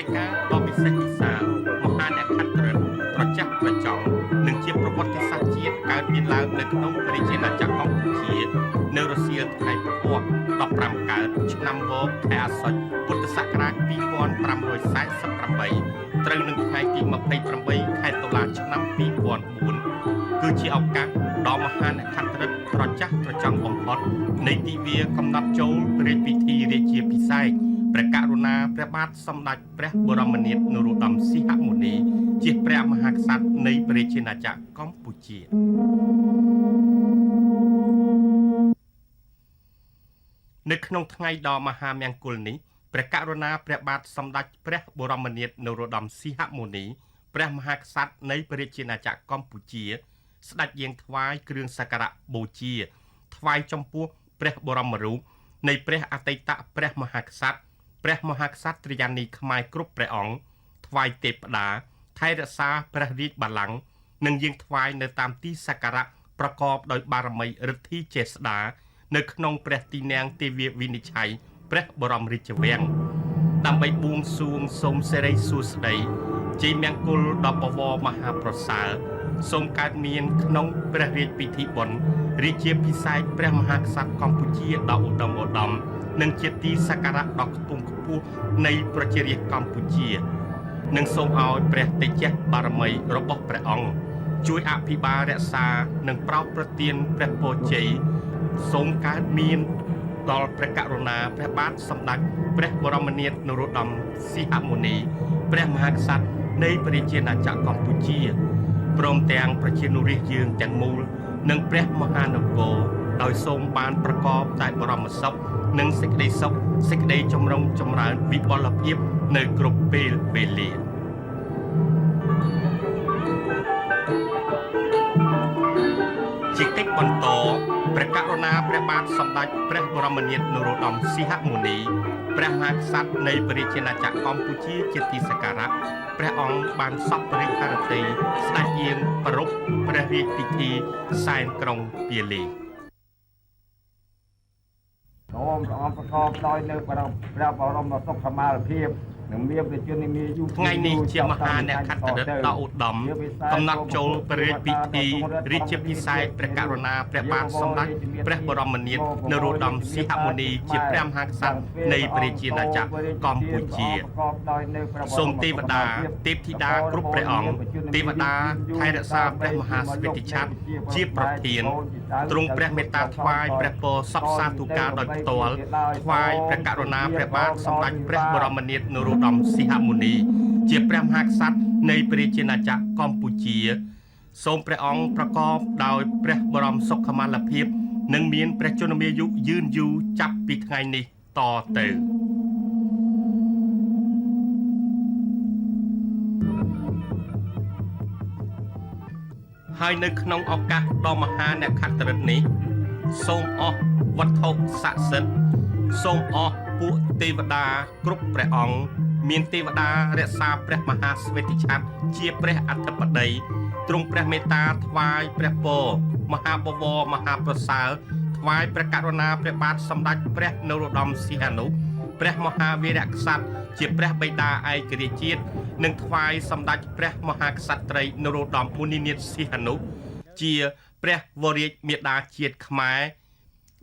តិកាដ៏ពិសេសវិសាលមហាអ្នកខិតរិទ្ធត្រចះត្រចង់និងជាប្រវត្តិសាស្ត្រជាតិកើតមានឡើងនៅក្នុងប្រជាណាចក្រកម្ពុជានៅរសៀលថ្ងៃពហុ15កើតឆ្នាំវកខែអាសត់ពុទ្ធសករាជ2548ត្រូវនឹងថ្ងៃទី28ខែតុលាឆ្នាំ2004គឺជាឱកាសដ៏មហាអ្នកខិតរិទ្ធត្រចះត្រចង់បំផុតនៃទិវាកំណត់ចូលរាជពិធីរាជាភិសេកព្រះករុណាព្រះបាទសម្ដេចព្រះបរមនាថនរោត្តមសីហមុនីជាព្រះមហាក្សត្រនៃប្រជាណាចក្រកម្ពុជានៅក្នុងថ្ងៃដ៏មហាមង្គលនេះព្រះករុណាព្រះបាទសម្ដេចព្រះបរមនាថនរោត្តមសីហមុនីព្រះមហាក្សត្រនៃប្រជាណាចក្រកម្ពុជាស្ដេចយាងថ្វាយគ្រឿងសក្ការៈបូជាថ្វាយចំពោះព្រះបរមរូបនៃព្រះអតីតព្រះមហាក្សត្រព្រះមហាក្សត្រយានីខ្មែរគ្រប់ព្រះអង្គថ្វាយទេពតាថែរក្សាព្រះរាជបល្ល័ង្កនិងយាងថ្វាយនៅតាមទីសក្ការៈប្រកបដោយបារមីឫទ្ធីចេស្តានៅក្នុងព្រះទីនាំងទេវាវិនិច្ឆ័យព្រះបរមរាជវាំងដើម្បីបួងសួងសូមសិរីសួស្តីជ័យមង្គលដល់បវរមហាប្រសើរសូមកើតមានក្នុងព្រះរាជពិធីបុណ្យរាជាភិសេកព្រះមហាក្សត្រកម្ពុជាដ៏ឧត្តមឧត្តមនិងជាទីសក្ការៈដ៏ខ្ពង់ខ្ពស់នៃប្រជារាស្ត្រកម្ពុជានិងសូមឲ្យព្រះតេជៈបារមីរបស់ព្រះអង្គជួយអភិបាលរក្សានិងប្រោសប្រទានព្រះពរជ័យសូមកើតមានដល់ព្រះករុណាព្រះបាទសម្ដេចព្រះបរមនាថនរោត្តមសីហមុនីព្រះមហាក្សត្រនៃប្រជាណាចក្រកម្ពុជាព្រមទាំងប្រជានុរាស្ត្រយើងទាំងមូលនិងព្រះមហានគរដោយសូមបានប្រកបតែបរមសុខនិងសេចក្តីសុខសេចក្តីចម្រុងចម្រើនវិបុលភាពនៅគ្រប់ពេលវេលាជាកិច្ចបន្តព្រះករុណាព្រះបាទសម្ដេចព្រះបរមនាថនរោត្តមសីហមុនីព្រះមហាក្សត្រនៃប្រជាណាចក្រកម្ពុជាជាទីសក្ការៈព្រះអង្គបានសពរិទ្ធហឫទ័យស្ដេចយាងប្រពព្រះរាជពិធីសែនក្រុងពាលីសូមព្រះអង្គប្រកបដោយនៅព្រះបរមសុខមាលភាពនឹងមានប្រជានាមាយុថ្ងៃនេះជាមហាអ្នកខិតរិទ្ធដ៏ឧត្តមកំណត់ចូលព្រះរាជពិធីរាជាភិសេកព្រះករុណាព្រះបាទសម្ដេចព្រះបរមនាថនរោត្តមសីហមុនីជាព្រះមហាក្សត្រនៃប្រជាណាចក្រកម្ពុជាសូមទេវតាទេពធីតាគ្រប់ព្រះអង្គទេវតាថែរក្សាព្រះមហាស្វេតិឆ័ត្រជាប្រធានទ្រង់ព្រះមេត្តាថ្វាយព្រះពរសពសាធុការដោយផ្ទាល់ថ្វាយព្រះករុណាព្រះបាទសម្ដេចព្រះបរមនាថនរោត្តមសីហមុនីជាព្រះមហាក្សត្រនៃប្រជាណាចក្រកម្ពុជាសូមព្រះអង្គប្រកបដោយព្រះបរមសុខមាលភាពនិងមានព្រះជន្មាយុយឺនយូរចាប់ពីថ្ងៃនេះតទៅហើយនៅក្នុងឱកាសដ៏មហាអ្នកខិតរិទ្ធនេះសូមអស់វត្ថុស័ក្តិសិទ្ធិសូមអស់ពួកទេវតាគ្រប់ព្រះអង្គមានទេវតារក្សាព្រះមហាស្វេតិឆ័ត្រជាព្រះអធិបតីទ្រង់ព្រះមេត្តាថ្វាយព្រះពរមហាបវរមហាប្រសើរថ្វាយព្រះករុណាព្រះបាទសម្ដេចព្រះនរោត្តមសីហនុព្រះមហាវីរក្សត្រជាព្រះបិតាឯករាជ្យជាតិនិងថ្វាយសម្ដេចព្រះមហាក្សត្រីនរោត្តមមុនិនាថសីហនុជាព្រះវររាជមាតាជាតិខ្មែរ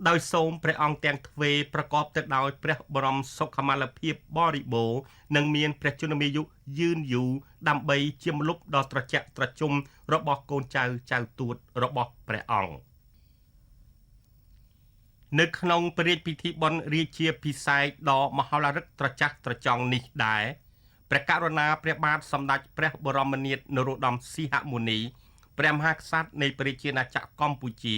ដោយសូមព្រះអង្គទាំងទ្វេប្រកបទៅដោយព្រះបរមសុខមាលភាពបរិបូរណ៍និងមានព្រះជន្មាយុយឺនយូរដើម្បីជាម្លប់ដ៏ត្រជាក់ត្រជុំរបស់កូនចៅចៅទួតរបស់ព្រះអង្គនៅក្នុងព្រះរាជពិធីបុណ្យរាជាភិសេកដ៏មហោឡារិកត្រចះត្រចង់នេះដែរព្រះករុណាព្រះបាទសម្ដេចព្រះបរមនាថនរោត្តមសីហមុនីព្រះមហាក្សត្រនៃប្រជាណាចក្រកម្ពុជា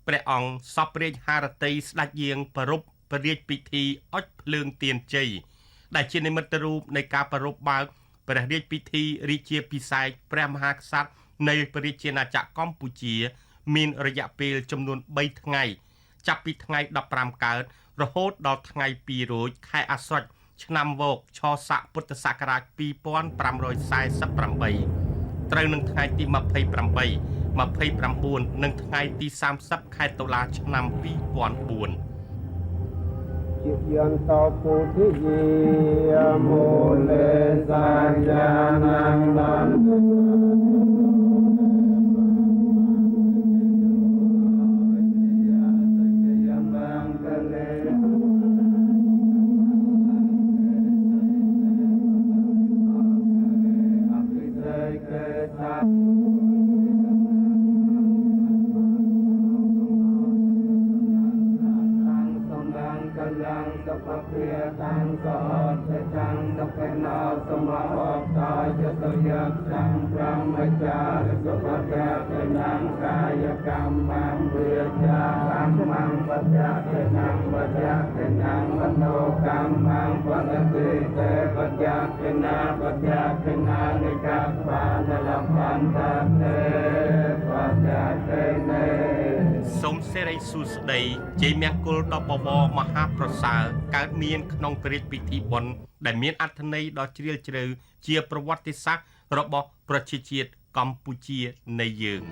ព្រះអង្គសពរាជហឫទ័យស្ដេចយាងប្រពព្រះរាជពិធីអុជភ្លើងទៀនជ័យដែលជានិមិត្តរូបនៃការប្រពបើកព្រះរាជពិធីរាជាភិសេកព្រះមហាក្សត្រនៃប្រជាណាចក្រកម្ពុជាមានរយៈពេលចំនួន3ថ្ងៃចាប់ពីថ្ងៃ15កើតរហូតដល់ថ្ងៃ2រោចខែអាសត់ឆ្នាំវកឆស័កពុទ្ធសករាជ2548ត្រូវនឹងថ្ងៃទី28 29និងថ្ងៃទី30ខែតុលាឆ្នាំ2004 Ciyanto Puthiya Mule Sanjanandanសូមសេរីសួស្តីជ័យមង្គលដល់បវរមហាប្រសើរកើតមានក្នុងព្រះរាជពិធីបុណ្យដែលមានអត្ថន័យដ៏ជ្រាលជ្រៅជាប្រវត្តិសាស្ត្ររបស់ប្រជាជាតិកម្ពុជានៃយើង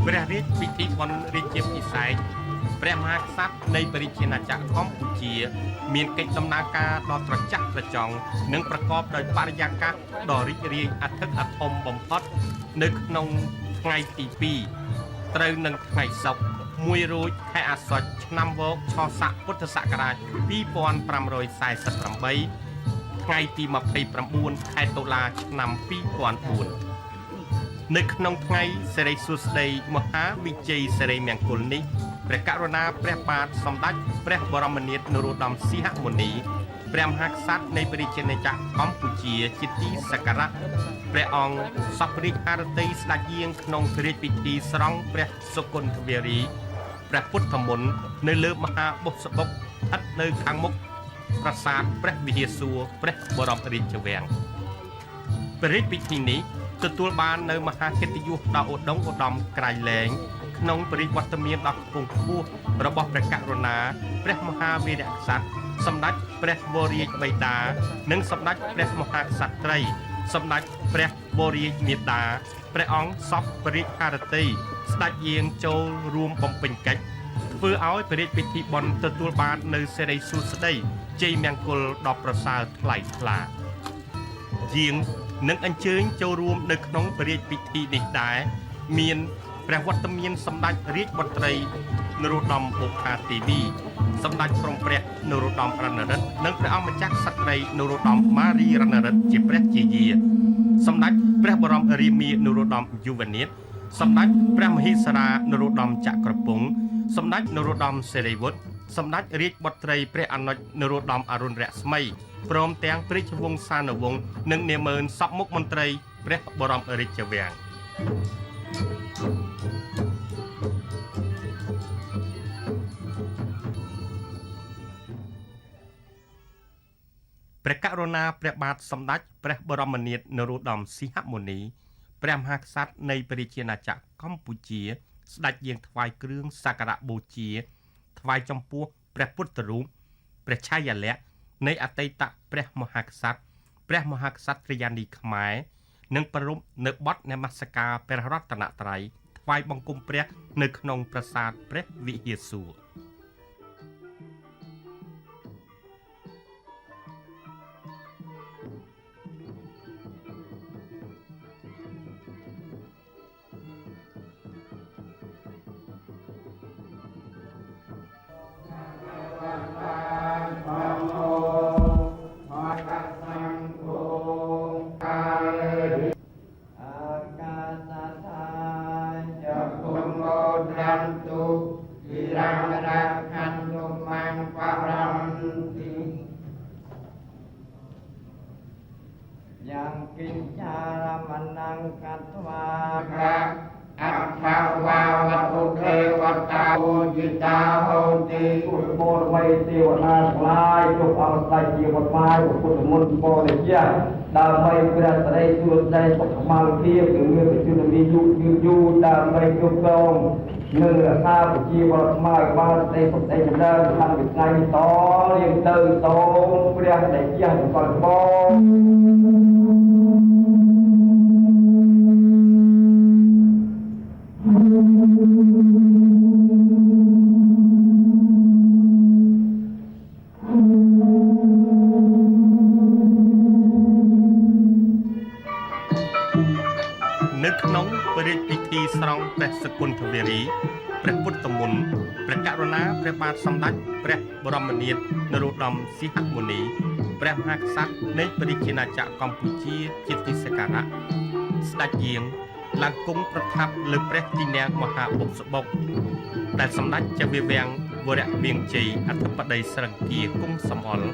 ព្រះរាជពិធីបុណ្យរាជាភិសេកព្រះមហាក្សត្រនៃព្រះរាជាណាចក្រកម្ពុជា មានកិច្ចដំណើរការដ៏ត្រចះត្រចង់និងប្រកបដោយបរិយាកាសដ៏រីករាយអធិកអធមបំផុតនៅក្នុងថ្ងៃទី 2 ត្រូវនឹងថ្ងៃសុក្រ 1 រោចខែអាសត់ឆ្នាំវកឆស័កពុទ្ធសករាជ 2548 ថ្ងៃទី 29 ខែតុលាឆ្នាំ 2004 នៅក្នុងថ្ងៃសិរីសួស្តីមហាវិជ័យសិរីមង្គលនេះព្រះករុណាព្រះបាទសម្ដេចព្រះបរមនាថនរោត្តមសីហមុនីព្រះមហាក្សត្រនៃព្រះរាជាណាចក្រកម្ពុជាជាទីសក្ការៈព្រះអង្គសពរាជអារតីស្ដេចយាងក្នុងព្រះរាជពិធីស្រង់ព្រះសុគន្ធវារីព្រះពុទ្ធមន្តនៅលើមហាបុស្បុកស្ថិតនៅខាងមុខប្រាសាទព្រះវិហារសួរព្រះបរមរាជវាំងព្រះរាជពិធីនេះទទួលបាននៅមហាកិត្តិយសដ៏ឧត្តមឧត្តមក្រៃលែងក្នុងព្រះរាជវត្តមានដ៏ខ្ពង់ខ្ពស់របស់ព្រះករុណាព្រះមហាវីរក្សត្រសម្ដេចព្រះវររាជបិតានិងសម្ដេចព្រះមហាក្សត្រីសម្ដេចព្រះវររាជមាតាព្រះអង្គសពព្រះរាជហារតីស្ដេចយាងចូលរួមបំពេញកិច្ចធ្វើឲ្យព្រះរាជពិធីបុណ្យទទួលបាននៅសិរីសួស្តីជ័យមង្គលដ៏ប្រសើរថ្លៃថ្លាយាងនឹងអញ្ជើញចូលរួមនៅក្នុងព្រះរាជពិធីនេះដែរមានព្រះវត្តមានសម្ដេចរាជបុត្រីនរោត្តមបុប្ផាទេវីសម្ដេចព្រំព្រះនរោត្តមរណរិទ្ធនិងព្រះអង្គម្ចាស់ក្សត្រីនរោត្តមម៉ារីរណរិទ្ធជាព្រះជាយាសម្ដេចព្រះបរមរាមានរោត្តមយុវនាថសម្ដេចព្រះមហេសរានរោត្តមចក្រពង្សសម្ដេចនរោត្តមសិរីវុឌ្ឍសម្ដេចរាជបុត្រីព្រះអនុជនរោត្តមអរុណរស្មីព្រមទាំងព្រះរាជវង្សានុវង្សនិងនាម៉ឺនសពមុខមន្ត្រីព្រះបរមរាជវាំងព្រះករុណាព្រះបាទសម្ដេចព្រះបរមនាថនរោត្តមសីហមុនីព្រះមហាក្សត្រនៃព្រះរាជាណាចក្រកម្ពុជាស្ដេចយាងថ្វាយគ្រឿងសក្ការៈបូជាថ្វាយចំពោះព្រះពុទ្ធរូបព្រះឆាយាល័ក្ខណ៍នៃអតីតព្រះមហាក្សត្រព្រះមហាក្សត្រិយានីខ្មែរនិងប្ររពនៅបទនមស្ការព្រះរតនត្រ័យថ្វាយបង្គំព្រះនៅក្នុងប្រាសាទព្រះវិហារសួរ อัตถาวาวัตถุเทวตาโอจิตาโหติพุทธโมไมเทวนาทั้งหลายจงเอาใจจีวรไม้พุทธมนต์โมเดชยะดาวไม่เปลี่ยนแปลงสุดใจสุขมาเทียบถึงเมื่อปัจจุบันมีอยู่ดาวไม่ยุบลงเนื้อข้าวจีวรไม้บ้านในสุดใจจะเดินทางไปไกลต่อเรียงเติมโตเปลี่ยนในเกี่ยงก่อนบองนึกน้องปริพิธีสรองព្រះសគុណធវេរីព្រះពុទ្ធមន្តព្រះករុណាព្រះបាទសម្ដេចព្រះបរមនាថនរោត្តមសីហមុនីព្រះមហាក្សត្រនៃព្រះរាជាណាចក្រកម្ពុជាជាទីសក្ការៈស្ដេចយាងឡើងគង់ប្រថាប់លើព្រះទីន័ងមហាបុព្វបុកដែលសម្ដេចជាវាវាំងវរៈវៀងជ័យអធិបតីស្រង្គៀគង់សំអល់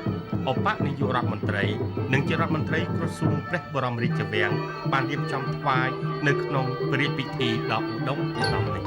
ឧបនាយករដ្ឋមន្ត្រីនិងជារដ្ឋមន្ត្រីក្រសួងព្រះបរមរាជវាំងបានរៀបចំថ្វាយនៅក្នុងព្រះរាជពិធីដ៏ឧត្តមឧត្តមនេះ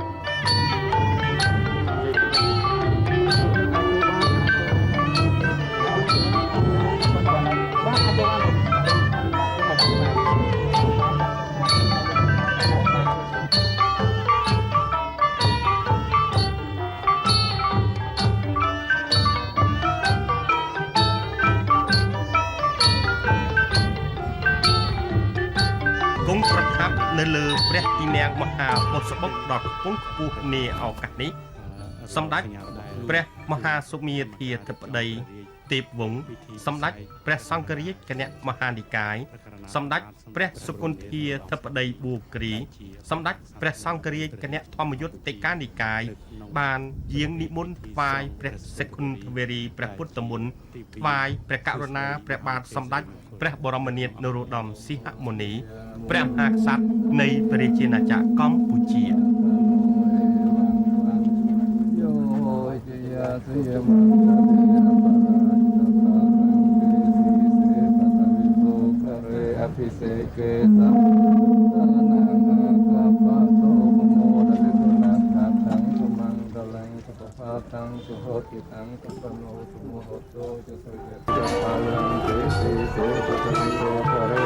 គង់ប្រថាប់នៅលើព្រះទីន័ងមហាបុព្វបុកដ៏ខ្ពង់ខ្ពស់នាឱកាសនេះសម្ដេចព្រះមហាសុមាធាធិបតីទេពវង្សសម្ដេចព្រះសង្ឃរាជគណៈមហានិកាយសម្ដេចព្រះសុគន្ធាធិបតីបួគ្រីសម្ដេចព្រះសង្ឃរាជគណៈធម្មយុត្តិកានិកាយបានយាងនិមន្តថ្វាយព្រះសគុណធវេរីព្រះពុទ្ធមន្តថ្វាយព្រះករុណាព្រះបាទសម្ដេចព្រះបរមនាថនរោត្តមសីហមុនីព្រះមហាក្សត្រនៃព្រះរាជាណាចក្រកម្ពុជាអភិសេកេសានាងកបតោមោដិទុណាថាតាំងសមង្គលังសុខភាតាំងសុហោតិតាំងកបណោសុមហោតោចសុយៈបាលังទេសេសេបតវិโรហរេ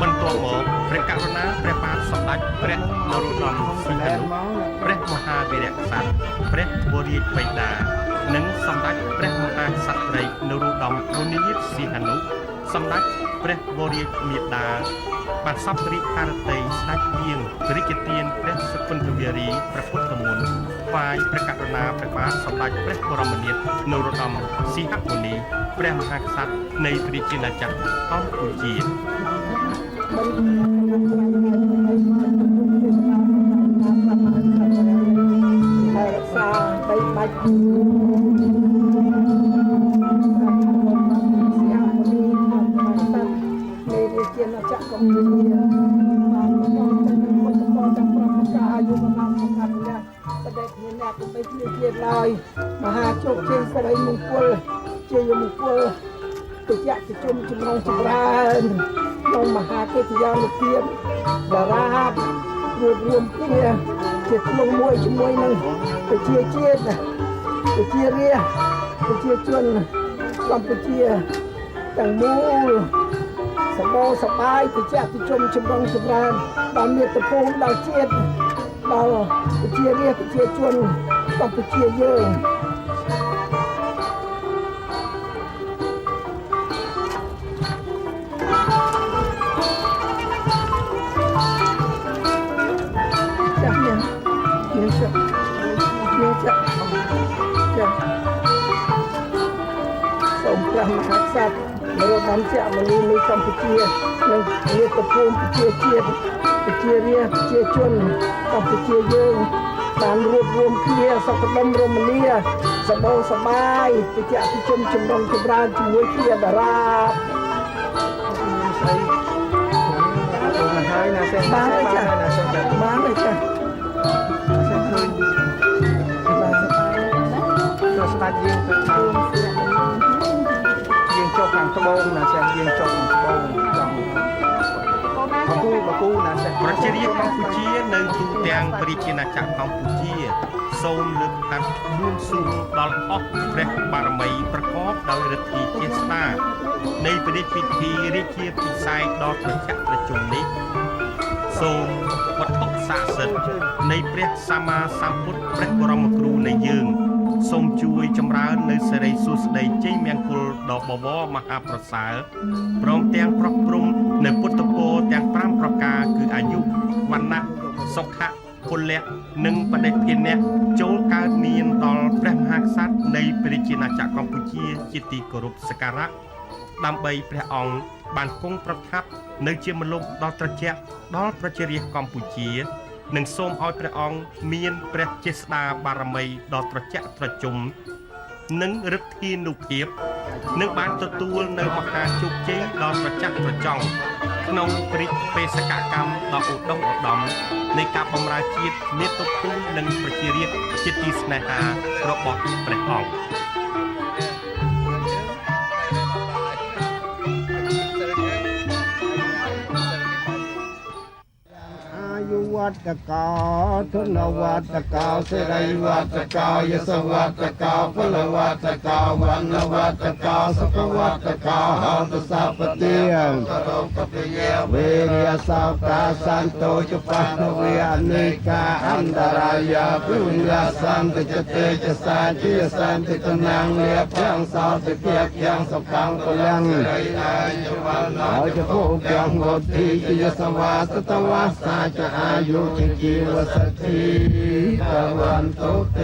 បន្ទាប់មកព្រះករុណាព្រះបាទសម្ដេចព្រះនរោត្តមសីហនុព្រះមហាវីរក្សត្រព្រះវររាជបិតានិងសម្ដេចព្រះមហាក្សត្រីនរោត្តមមុនីនាថសីហនុសម្ដេចព្រះវររាជមាតាបានសព្វរិទ្ធហារតីស្ដេចយាងព្រះរាជទានព្រះសគុណធវេរីព្រះពុទ្ធមន្តថ្វាយព្រះករុណាព្រះបាទសម្ដេចព្រះបរមនាថនរោត្តមសីហមុនីព្រះមហាក្សត្រនៃព្រះរាជាណាចក្រកម្ពុជាហើយរក្សាដីបាច់ជាណាចក្រកម្ពុជាបានមកទៅនឹងមុខកោចាប់ប្រកាសអាយុប្រមាណ50ឆ្នាំបដិញ្ញាអ្នកទៅជាឡើយមហាជោគជ័យសិរីមង្គលជាយមង្គលទុយៈជុំចម្រុងចម្រើនក្នុងមហាកិត្តិយសភាពតារារួបរวมគ្នាជាធ្លុងមួយជាមួយនឹងប្រជាជាតិប្រជារាស្ត្រប្រជាជនកម្ពុជាទាំងមូលសម្បូរសប្បាយប្រជាជនចម្រុងចម្រើនដល់មាតុភូមិដល់ជាតិដល់ប្រជារាស្ត្រប្រជាជនកម្ពុជាយើងសូមព្រះមហាក្សត្រនរោត្តមសីហមុនីនៃកម្ពុជានិងមាតុភូមិប្រជាជាតិប្រជារាស្ត្រប្រជាជនកម្ពុជាយើងបានរួបរวมគ្នាសុខដុមរមនាសម្បូរសប្បាយប្រជាជនចម្រុងចម្រើនជាមួយគ្នាតារា มันហើយណាសេះបានហើយណាសេះចា បានទេចា សេះឃើញទៅស្ដាច់យើងទៅយើងចុះខាងត្បូងណាសេះយើងចុះខាងត្បូងចង់បកគូណាសេះ ប្រជារាស្ត្រកម្ពុជានៅទូទាំងប្រជាណាចក្រកម្ពុជាសូមលើកហាត់បួងសួងដល់អស់ព្រះបារមីប្រកបដោយឫទ្ធិជាស្ដានៃព្រះរាជពិធីរាជាភិសេកដ៏ត្រជាក់ត្រជុំនេះសូមវត្ថុស័ក្តិសិទ្ធិនៃព្រះសម្មាសម្ពុទ្ធព្រះបរមគ្រូនៃយើងសូមជួយចម្រើននៅសិរីសួស្តីជ័យមង្គលដ៏បវរមហាប្រសើរព្រមទាំងប្រោះព្រំនៅពុទ្ធពរទាំង5ប្រការគឺអាយុវណ្ណៈសុខៈពលៈនិងបដិភិនៈចូលកើតមានដល់ព្រះមហាក្សត្រនៃព្រះជាណាចក្រកម្ពុជាជាទីគោរពសក្ការៈដើម្បីព្រះអង្គបានគង់ប្រថាប់នៅជាមលោកដ៏ត្រជាក់ដល់ប្រជារាស្ត្រកម្ពុជានិងសូមឲ្យព្រះអង្គមានព្រះចេស្តាបារមីដ៏ត្រជាក់ត្រជុំនិងឫទ្ធានុភាពនឹងបានទទួលនៅមហាជោគជ័យដ៏ត្រចះត្រចង់ក្នុងព្រះរាជបេសកកម្មដ៏ឧត្តមឧត្តមនៃការបម្រើជាតិមាតុភូមិនិងប្រជារាស្ត្រជាទីស្នេហារបស់ព្រះអង្គ ยุวัตกาทุนวัตกาสิริวัตกายสวัตกาพลวัตกาวันวัตกาสุขวัตกาหันตสัพพเตียงเวริยสัพพะสันโตจุปันเวียนิกาอันตรายาปิวิญญาสันติจเตจสาจิยสันติตนังเลียบยังสาวติเพียบยังสัพพังพลังเอาจะพูดยังหมดที่จิยสวาสตวาสาจะอายุจิจีวสติตะวันตกเต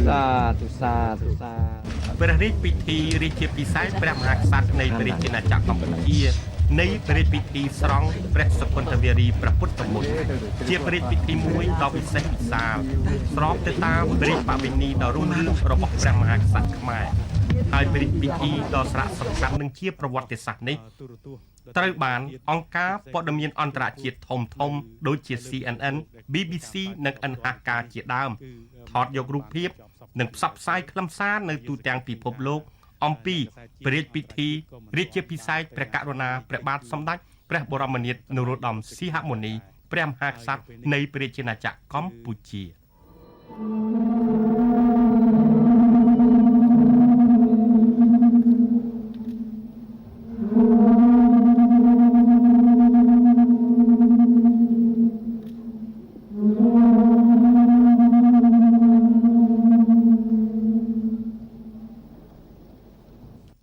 សាធុសាធុសា ព្រះរាជពិធីរាជាភិសេកព្រះមហាក្សត្រនៃព្រះរាជាណាចក្រកម្ពុជានៃព្រះរាជពិធីស្រង់ព្រះសុគន្ធវារីព្រះពុទ្ធមន្តជាព្រះរាជពិធីមួយដ៏ពិសេសវិសាលស្របទៅតាមព្រះរាជបវេណីដ៏រុងរឿងរបស់ព្រះមហាក្សត្រខ្មែរហើយព្រះរាជពិធីដ៏សារៈសំខាន់និងជាប្រវត្តិសាស្ត្រនេះត្រូវបានអង្គការព័ត៌មានអន្តរជាតិធំៗដូចជា CNN, BBC និង NHK ជាដើមថតយករូបភាពនិងផ្សព្វផ្សាយខ្លឹមសារនៅទូទាំងពិភពលោកអំពីព្រះរាជពិធីរាជាភិសេកព្រះករុណាព្រះបាទសម្ដេចព្រះបរមនាថនរោត្តមសីហមុនីព្រះមហាក្សត្រនៃព្រះរាជាណាចក្រកម្ពុជា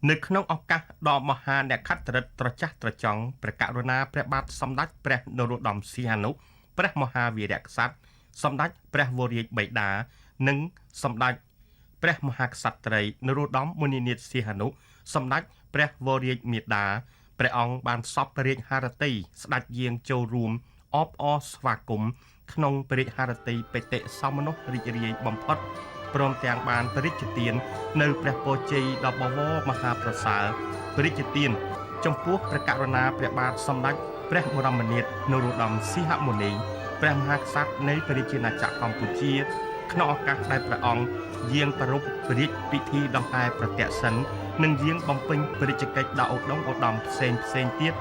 នៅក្នុងឱកាសដ៏មហាអ្នកខត្តរិទ្ធត្រចះត្រចង់ព្រះករុណាព្រះបាទសម្ដេចព្រះនរោត្តមសីហនុព្រះមហាវីរក្សត្រសម្ដេចព្រះវររាជបិតានិងសម្ដេចព្រះមហាក្សត្រីនរោត្តមមុនិនាថសីហនុសម្ដេចព្រះវររាជមាតាព្រះអង្គបានសពរាជហឫទ័យស្ដេចយាងចូលរួមអបអរស្វាគមន៍ក្នុងព្រះរាជហឫទ័យបេតិសោមនស្សរីករាយបំផុតព្រមទាំងបានព្រះរាជទាននៅព្រះពរជ័យដ៏បវរមហាប្រសើរព្រះរាជទានចំពោះព្រះករុណាព្រះបាទសម្ដេចព្រះបរមនាថនរោត្តមសីហមុនីព្រះមហាក្សត្រនៃព្រះរាជាណាចក្រកម្ពុជាក្នុងឱកាសដែលព្រះអង្គយាងប្រារព្ធព្រះរាជពិធីដង្ហែប្រទក្សិណនិងយាងបំពេញព្រះរាជកិច្ចដ៏ឧត្តមឧត្តមផ្សេងទៀត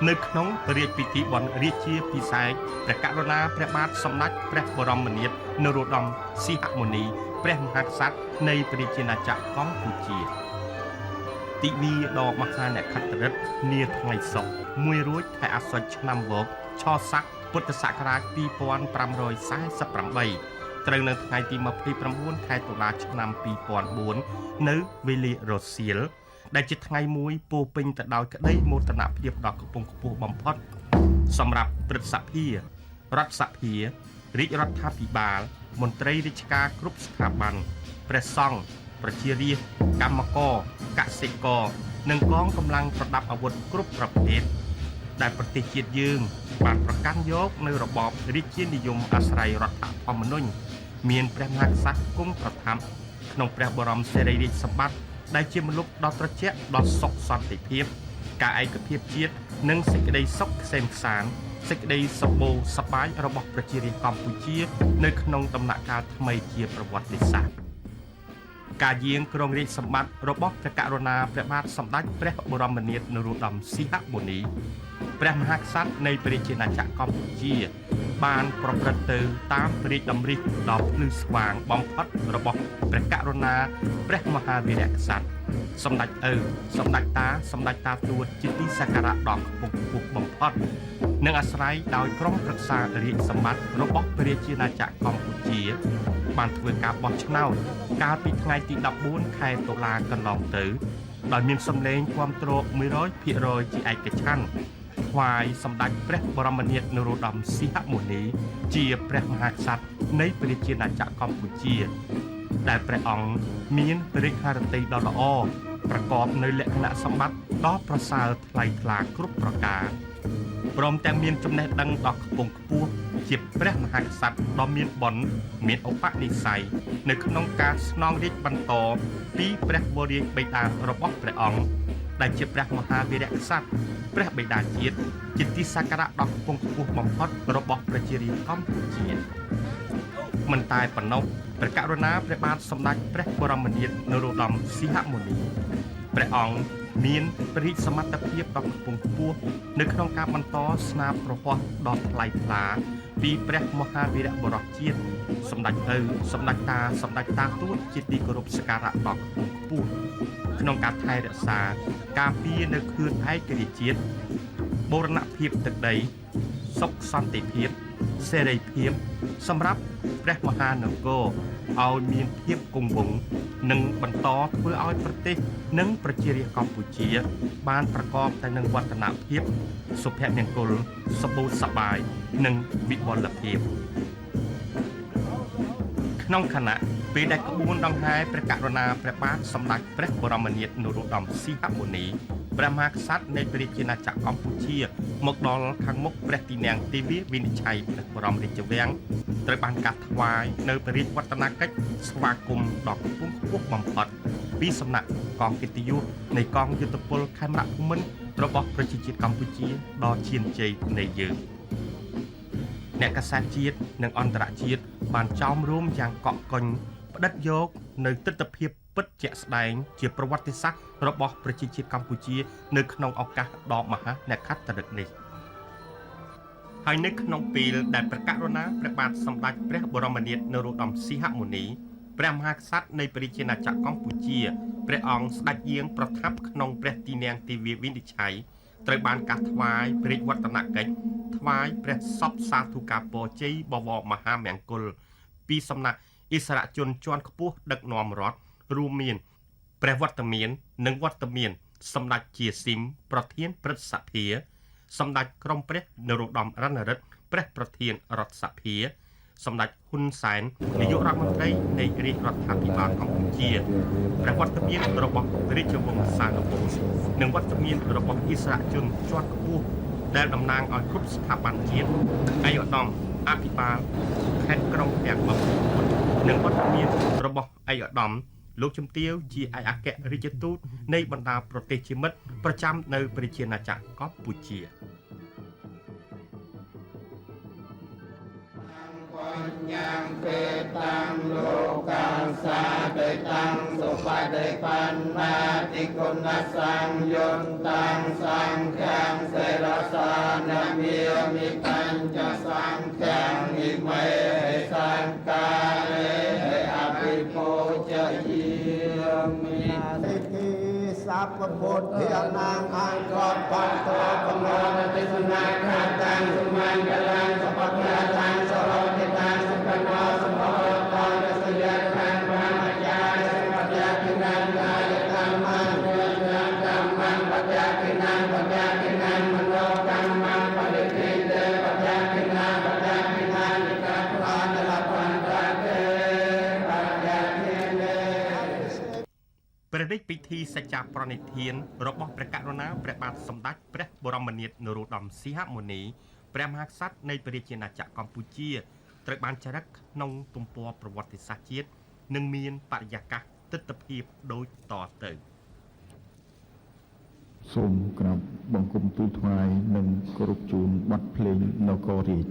នៅក្នុងព្រះរាជពិធីបុណ្យរាជាភិសេកព្រះករុណាព្រះបាទសម្ដេចព្រះបរមនាថនរោត្តមសីហមុនីព្រះមហាក្សត្រនៃព្រះរាជាណាចក្រកម្ពុជាទិវាដ៏មហាអ្នកខត្តរិទ្ធនាថ្ងៃសុក្រ1រោចខែអាសត់ឆ្នាំវកឆស័កពុទ្ធសករាជ2548ត្រូវនៅថ្ងៃទី29ខែតុលាឆ្នាំ2004នៅវេលារសៀលដែលជាថ្ងៃមួយពោពេញទៅដោយក្តីមោទនភាពដ៏ខ្ពង់ខ្ពស់បំផុតសម្រាប់ព្រឹទ្ធសភារដ្ឋសភារាជរដ្ឋាភិបាលមន្ត្រីរាជការគ្រប់ស្ថាប័នព្រះសង្ឃប្រជារាស្ត្រកម្មករកសិករនិងកងកម្លាំងប្រដាប់អាវុធគ្រប់ប្រភេទដែលប្រទេសជាតិយើងបានប្រកាន់យកនៅរបបរាជានិយមអាស្រ័យរដ្ឋធម្មនុញ្ញមានព្រះមហាក្សត្រគង់ប្រថាប់ក្នុងព្រះបរមសារីរិកសម្បត្តិដែលជាមលុបដ៏ត្រជាក់ដ៏សុខសន្តិភាព ការឯកភាពជាតិនិងសេចក្តីសុខក្សេមក្សាន្តសេចក្តីសម្បូរសប្បាយរបស់ប្រជារាស្ត្រកម្ពុជានៅក្នុងដំណាក់កាលថ្មីជាប្រវត្តិសាស្ត្រការយាងគ្រងរាជសម្បត្តិរបស់ព្រះករុណាព្រះបាទសម្ដេចព្រះបរមនាថនរោត្តមសីហមុនីព្រះមហាក្សត្រនៃព្រះរាជាណាចក្រកម្ពុជាបានប្រព្រឹត្តទៅតាមព្រះរាជតម្រិះដ៏ភ្លឺស្វាងបំផុតរបស់ព្រះករុណាព្រះមហាវីរក្សត្រសម្ដេចឪសម្ដេចតាសម្ដេចតាទួតជាទីសក្ការៈដ៏ខ្ពង់ខ្ពស់បំផុតនិងអាស្រ័យដោយក្រុមប្រឹក្សារាជសម្បត្តិរបស់ព្រះរាជាណាចក្រកម្ពុជាបានធ្វើការបោះឆ្នោតកាលពីថ្ងៃទី14ខែតុលាកន្លងទៅដោយមានសម្លេងគាំទ្រ 100% ជាឯកច្ឆន្ទថ្វាយសម្ដេចព្រះបរមនាថនរោត្តមសីហមុនីជាព្រះមហាក្សត្រនៃព្រះរាជាណាចក្រកម្ពុជាដែលព្រះអង្គមានព្រះរាជហឫទ័យដ៏ល្អប្រកបនៅលក្ខណៈសម្បត្តិដ៏ប្រសើរថ្លៃថ្លាគ្រប់ប្រការព្រមទាំងមានចំណេះដឹងដ៏ខ្ពង់ខ្ពស់ជាព្រះមហាក្សត្រដ៏មានបុណ្យមានឧបនិស្ស័យនៅក្នុងការស្នងរាជបន្តពីព្រះវររាជបិតារបស់ព្រះអង្គដែលជាព្រះមហាវីរក្សត្រព្រះបិតាជាតិជាទីសក្ការៈដ៏ខ្ពង់ខ្ពស់បំផុតរបស់ប្រជារាស្ត្រកម្ពុជាមិនតែប៉ុណ្ណោះព្រះករុណាព្រះបាទសម្ដេចព្រះបរមនាថនរោត្តមសីហមុនីព្រះអង្គមានព្រះរាជសមត្ថភាពដ៏ខ្ពង់ខ្ពស់នៅក្នុងការបន្តស្នាប្រវត្តិដ៏ថ្លៃថ្លាពីព្រះមហាវីរបុរសជាតិសម្ដេចឪសម្ដេចតាសម្ដេចតាទួតជាទីគោរពសក្ការៈដ៏ខ្ពង់ខ្ពស់ក្នុងការថែរក្សាការពារនៅខឿនឯករាជ្យជាតិបូរណភាពទឹកដីសុខសន្តិភាពសេរីភាពសម្រាប់ព្រះមហានគរឲ្យមានភាពគង់វង្សនិងបន្តធ្វើឲ្យប្រទេសនិងប្រជារាស្ត្រកម្ពុជាបានប្រកបតែនឹងវឌ្ឍនភាពសុភមង្គលសម្បូរសប្បាយនិងវិបុលភាពក្នុងខណៈពេលដែលក្បួនដង្ហែព្រះករុណាព្រះបាទសម្ដេចព្រះបរមនាថនរោត្តមសីហមុនីព្រះមហាក្សត្រនៃព្រះរាជាណាចក្រកម្ពុជាមកដល់ខាងមុខព្រះទីនាំងទេវាវិនិច្ឆ័យព្រះបរមរាជវាំងត្រូវបានកាត់ថ្វាយនៅព្រះរាជវឌ្ឍនកិច្ចស្វាគមន៍ដ៏ខ្ពង់ខ្ពស់បំផុតពីសំណាក់កងកិត្តិយសនៃកងយុទ្ធពលខេមរភូមិន្ទរបស់ប្រជាជាតិកម្ពុជាដ៏ឈានជ័យនៃយើងអ្នកកាសែតជាតិនិងអន្តរជាតិបានចោមរួមយ៉ាងកក់កុញផ្ដិតយកនៅទស្សនវិជ្ជាពិតជាក់ស្ដែងជាប្រវត្តិសាស្ត្ររបស់ប្រជាជាតិកម្ពុជានៅក្នុងឱកាសដ៏មហាអ្នកខត្តរិកនេះហើយនៅក្នុងពេលដែលព្រះករុណាព្រះបាទសម្ដេចព្រះបរមនាថនរោត្តមសីហមុនីព្រះមហាក្សត្រនៃព្រះរាជាណាចក្រកម្ពុជាព្រះអង្គស្ដេចយាងប្រថាប់ក្នុងព្រះទីនាំងទេវាវិនិច្ឆ័យត្រូវបានកាត់ថ្វាយព្រះរាជវឌ្ឍនកិច្ចថ្វាយព្រះសពសាធុការពរជ័យបវរមហាមង្គលពីសំណាក់ឥស្សរជនជាន់ខ្ពស់ដឹកនាំរដ្ឋរួមមានព្រះវត្តមាននិងវត្តមានសម្ដេចជាស៊ីមប្រធានព្រឹទ្ធសភាសម្ដេចក្រមព្រះនរោត្តមរណរដ្ឋព្រះប្រធានរដ្ឋសភាសម្ដេចហ៊ុនសែននាយករដ្ឋមន្ត្រីនៃរាជរដ្ឋាភិបាលកម្ពុជាព្រះវត្តមានរបស់រាជវង្សានុវង្សនិងវត្តមានរបស់ឥស្សរជនជាន់ខ្ពស់ដែលតំណាងឲ្យគ្រប់ស្ថាប័នជាតិឯកឧត្តមអភិបាលខេត្តក្រុងទាំង20និងវត្តមានរបស់ឯកឧត្តមលោកជំទាវជាឯកអគ្គរដ្ឋទូតនៃបណ្ដាប្រទេសជាមិត្តប្រចាំនៅប្រជាណាចក្រកម្ពុជាយ៉ាងពេតាំងលោកកាសាទេតាំងសុបដិបណ្ណាតិគុណសង្យន្តតាំងសង្ឃាំសេរសានមេមិបញ្ចសង្ឃាំនិមេសង្កាលេអភិពោជយាមិសិទ្ធិសព្វពុទ្ធិអនាងអង្គបន្តោកំណរទេសនាខាតាំងសុមង្គលានសពតាតាំងសរតិតាំងសុខណោសម្បរតោយសយខានប្រាមយាសម្បត្តិគិណានកាយកម្មមញ្ញកម្មមបច្ចគិណានបច្ចគិណានមនោកម្មមបរិទេតបច្ចគិណានបច្ចគិណាននិកាប្រាណលបណ្ឌតេបច្ចគិនេព្រះរាជពិធីសច្ចាប្រណិធានរបស់ព្រះករុណាព្រះបាទសម្ដេចព្រះបរមនាថនរោត្តមសីហមុនីព្រះមហាក្សត្រនៃព្រះរាជាណាចក្រកម្ពុជាត្រូវបានចារឹកក្នុងទំព័រប្រវត្តិសាស្ត្រជាតិនិងមានបរិយាកាសទិដ្ឋភាពដូចតទៅ សូមក្រាបបង្គំទូលថ្វាយនិងគោរពជូនបទភ្លេងនគររាជ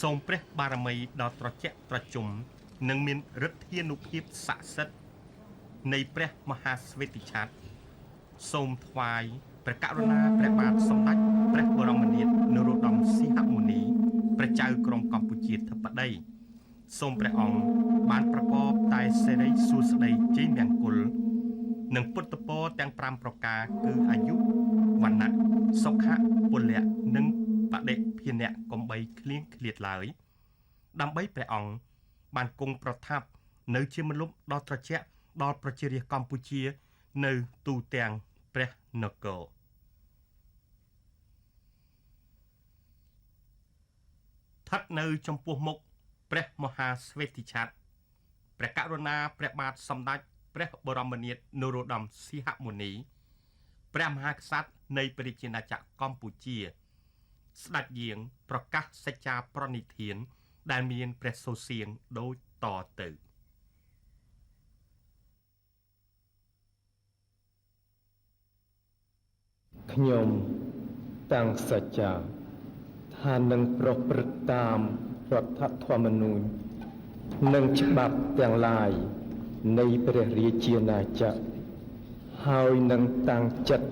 សូមព្រះបារមីដ៏ត្រជាក់ត្រជុំនិងមានឫទ្ធានុភាពស័ក្តិសិទ្ធិនៃព្រះមហាស្វេតិឆាតសូមថ្វាយព្រះករុណាព្រះបាទសម្ដេចព្រះបរមនាថនរោត្តមសីហមុនីព្រះចៅក្រុងកម្ពុជាធិបតីសូមព្រះអង្គបានប្រកបតែសេរីសួស្តីជ័យមង្គលនិងពុទ្ធពរទាំង5ប្រការគឺអាយុវណ្ណៈសុខៈពលៈនិងបដិភិនៈកំបីឃ្លៀងឃ្លាតឡើយដើម្បីព្រះអង្គបានគង់ប្រថាប់នៅជាមលុបដ៏ត្រជាក់ដល់ប្រជារាស្ត្រកម្ពុជានៅទូទាំងព្រះនគរស្ថិតនៅចំពោះមុខព្រះមហាស្វេតិឆាតព្រះករុណាព្រះបាទសម្ដេចព្រះបរមនាថនរោត្តមសីហមុនីព្រះមហាក្សត្រនៃព្រះរាជាណាចក្រកម្ពុជាស្ដេចយាងប្រកាសសច្ចាប្រណិធានដែលមានព្រះសូរសៀងដូចតទៅខ្ញុំតាំងសច្ចាថានឹងប្រព្រឹត្តតាមរដ្ឋធម្មនុញ្ញនិងច្បាប់ទាំងឡាយនៃព្រះរាជាណាចក្រហើយនឹងតាំងចិត្ត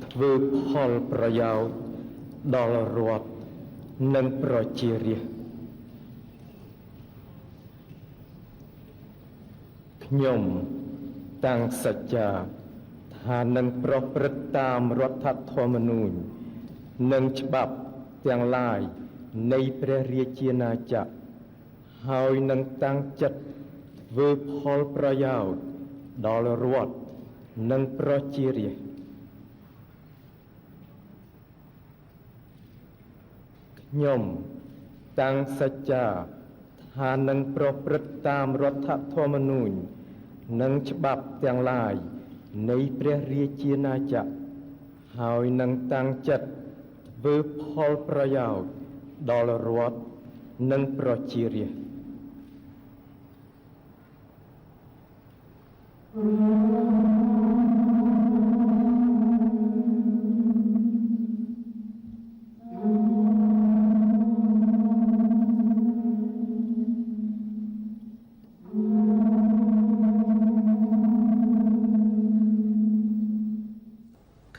ធ្វើផលប្រយោជន៍ដល់រដ្ឋនិងប្រជារាស្ត្រខ្ញុំតាំងសច្ចាថានឹងប្រព្រឹត្តតាមរដ្ឋធម្មនុញ្ញនិងច្បាប់ទាំងឡាយនៃព្រះរាជាណាចក្រហើយនឹងតាំងចិត្តធ្វើផលប្រយោជន៍ដល់រដ្ឋនិងប្រជារាស្ត្រខ្ញុំតាំងសច្ចាថានឹងប្រព្រឹត្តតាមរដ្ឋធម្មនុញ្ញនិងច្បាប់ទាំងឡាយនៃព្រះរាជាណាចក្រហើយនឹងតាំងចិត្តធ្វើផលប្រយោជន៍ដល់រដ្ឋនិងប្រជារាស្ត្រ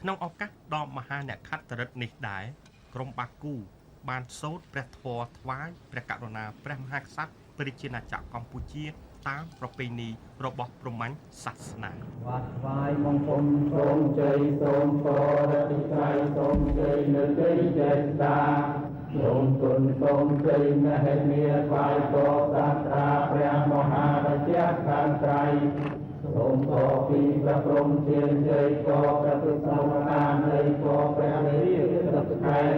ក្នុងឱកាសដ៏មហាអ្នកខត្តរិទ្ធនេះដែរក្រុមបាគូបានសូត្រព្រះធម៌ថ្វាយព្រះករុណាព្រះមហាក្សត្រព្រះរាជាណាចក្រកម្ពុជាតាមប្រពៃណីរបស់ព្រហ្មញ្ញសាសនា បាត់ថ្វាយបង្គំសូមជ័យសូមពរតិក្រៃសូមជ័យនៅជ័យចេស្តាសូមគុណសូមជ័យមហិមាថ្វាយពរសាស្ត្រាព្រះមហារាជាខាងត្រៃសូមខរពីព្រះព្រំធានជ័យក៏ព្រះពុទ្ធសមកានៃក៏ព្រះរាជទឹកខែង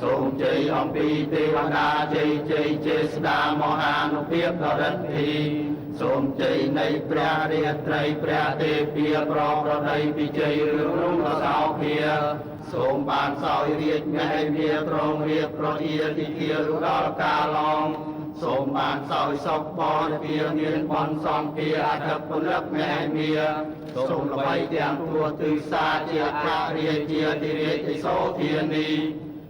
សូមជ័យអំពីទេវតាជ័យជ័យចេស្តាមហានុភាពដ៏ឫទ្ធិសូមជ័យនៃព្រះរាត្រីព្រះទេពាប្រប្រដីពីជ័យរឿងរុងដ៏សោភាសូមបានសោយរាជមហិមាត្រង់រៀបប្រទាទីគារដល់កាលងសូមបានសោយសុខបរិពាមានបនសំភាអធិពលិកមហិមាសូមល្បីទាំងទួទិសាជាអគ្គរាជាធិរាជឥសូធានី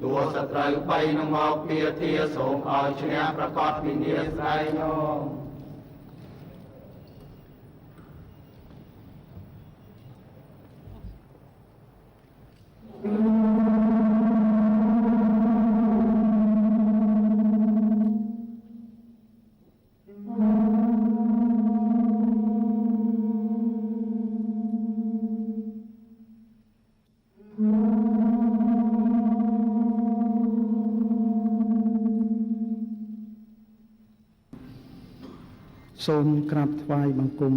តួសត្រូវបីនឹងមកពាធាសូមឲ្យឈ្នះប្រកបវិញ្ញាស្រ័យញោម Mm-hmm. សូមក្រាបថ្វាយបង្គំ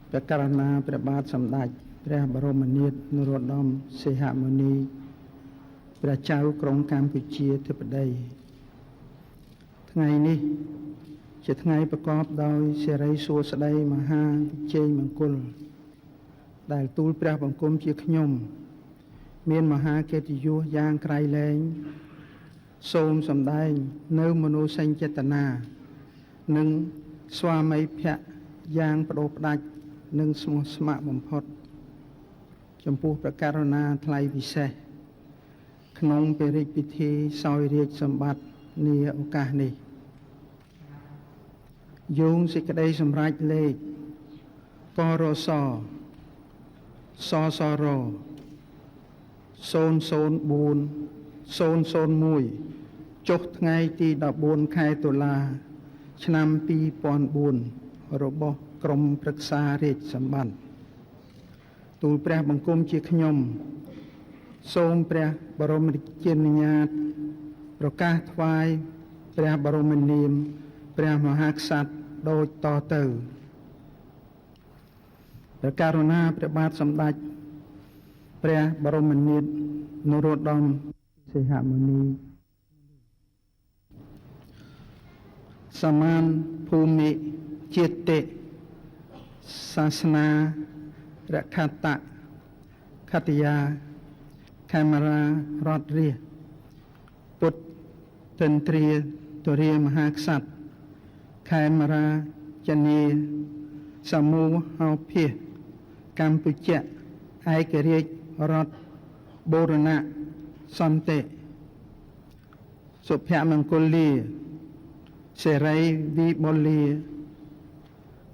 ព្រះករុណាព្រះបាទសម្ដេចព្រះបរមនាថនរោត្តមសីហមុនីព្រះចៅក្រុងកម្ពុជាធិបតីថ្ងៃនេះជាថ្ងៃប្រកបដោយសិរីសួស្តីមហាវិជ័យមង្គលដែលទូលព្រះបង្គំជាខ្ញុំមានមហាកិត្តិយសយ៉ាងក្រៃលែងសូមសម្ដែងនៅមនោសញ្ចេតនានិងស្វាមីភក្តិយ៉ាងបដូរផ្ដាច់និងស្មោះស្ម័គ្របំផុតចំពោះព្រះករុណាថ្លៃពិសេសក្នុងព្រះរាជពិធីសោយរាជ្យសម្បត្តិនាឱកាសនេះយោងសេចក្តីសម្រេចលេខករសសសរ004-001ចុះថ្ងៃទី14ខែតុលាឆ្នាំ2004របស់ក្រមប្រឹក្សារាជសម្បត្តិទូលព្រះបង្គំជាខ្ញុំសូមព្រះបរមរាជានុញ្ញាតប្រកាសថ្វាយព្រះបរមនាមព្រះមហាក្សត្រដូចតទៅព្រះករុណាព្រះបាទសម្ដេចព្រះបរមនាថនរោត្តមសីហមុនីសមានភូមិជាតិសាសនារខតៈខតយាខេមរារដ្ឋរាជពុទ្ធទន្ទ្រាទរាមហាក្សត្រខេមរាជនីសមូហោភាសកម្ពុជាឯករាជ្យរដ្ឋបូរណសន្តិសុភមង្គលាសេរីវិបុលា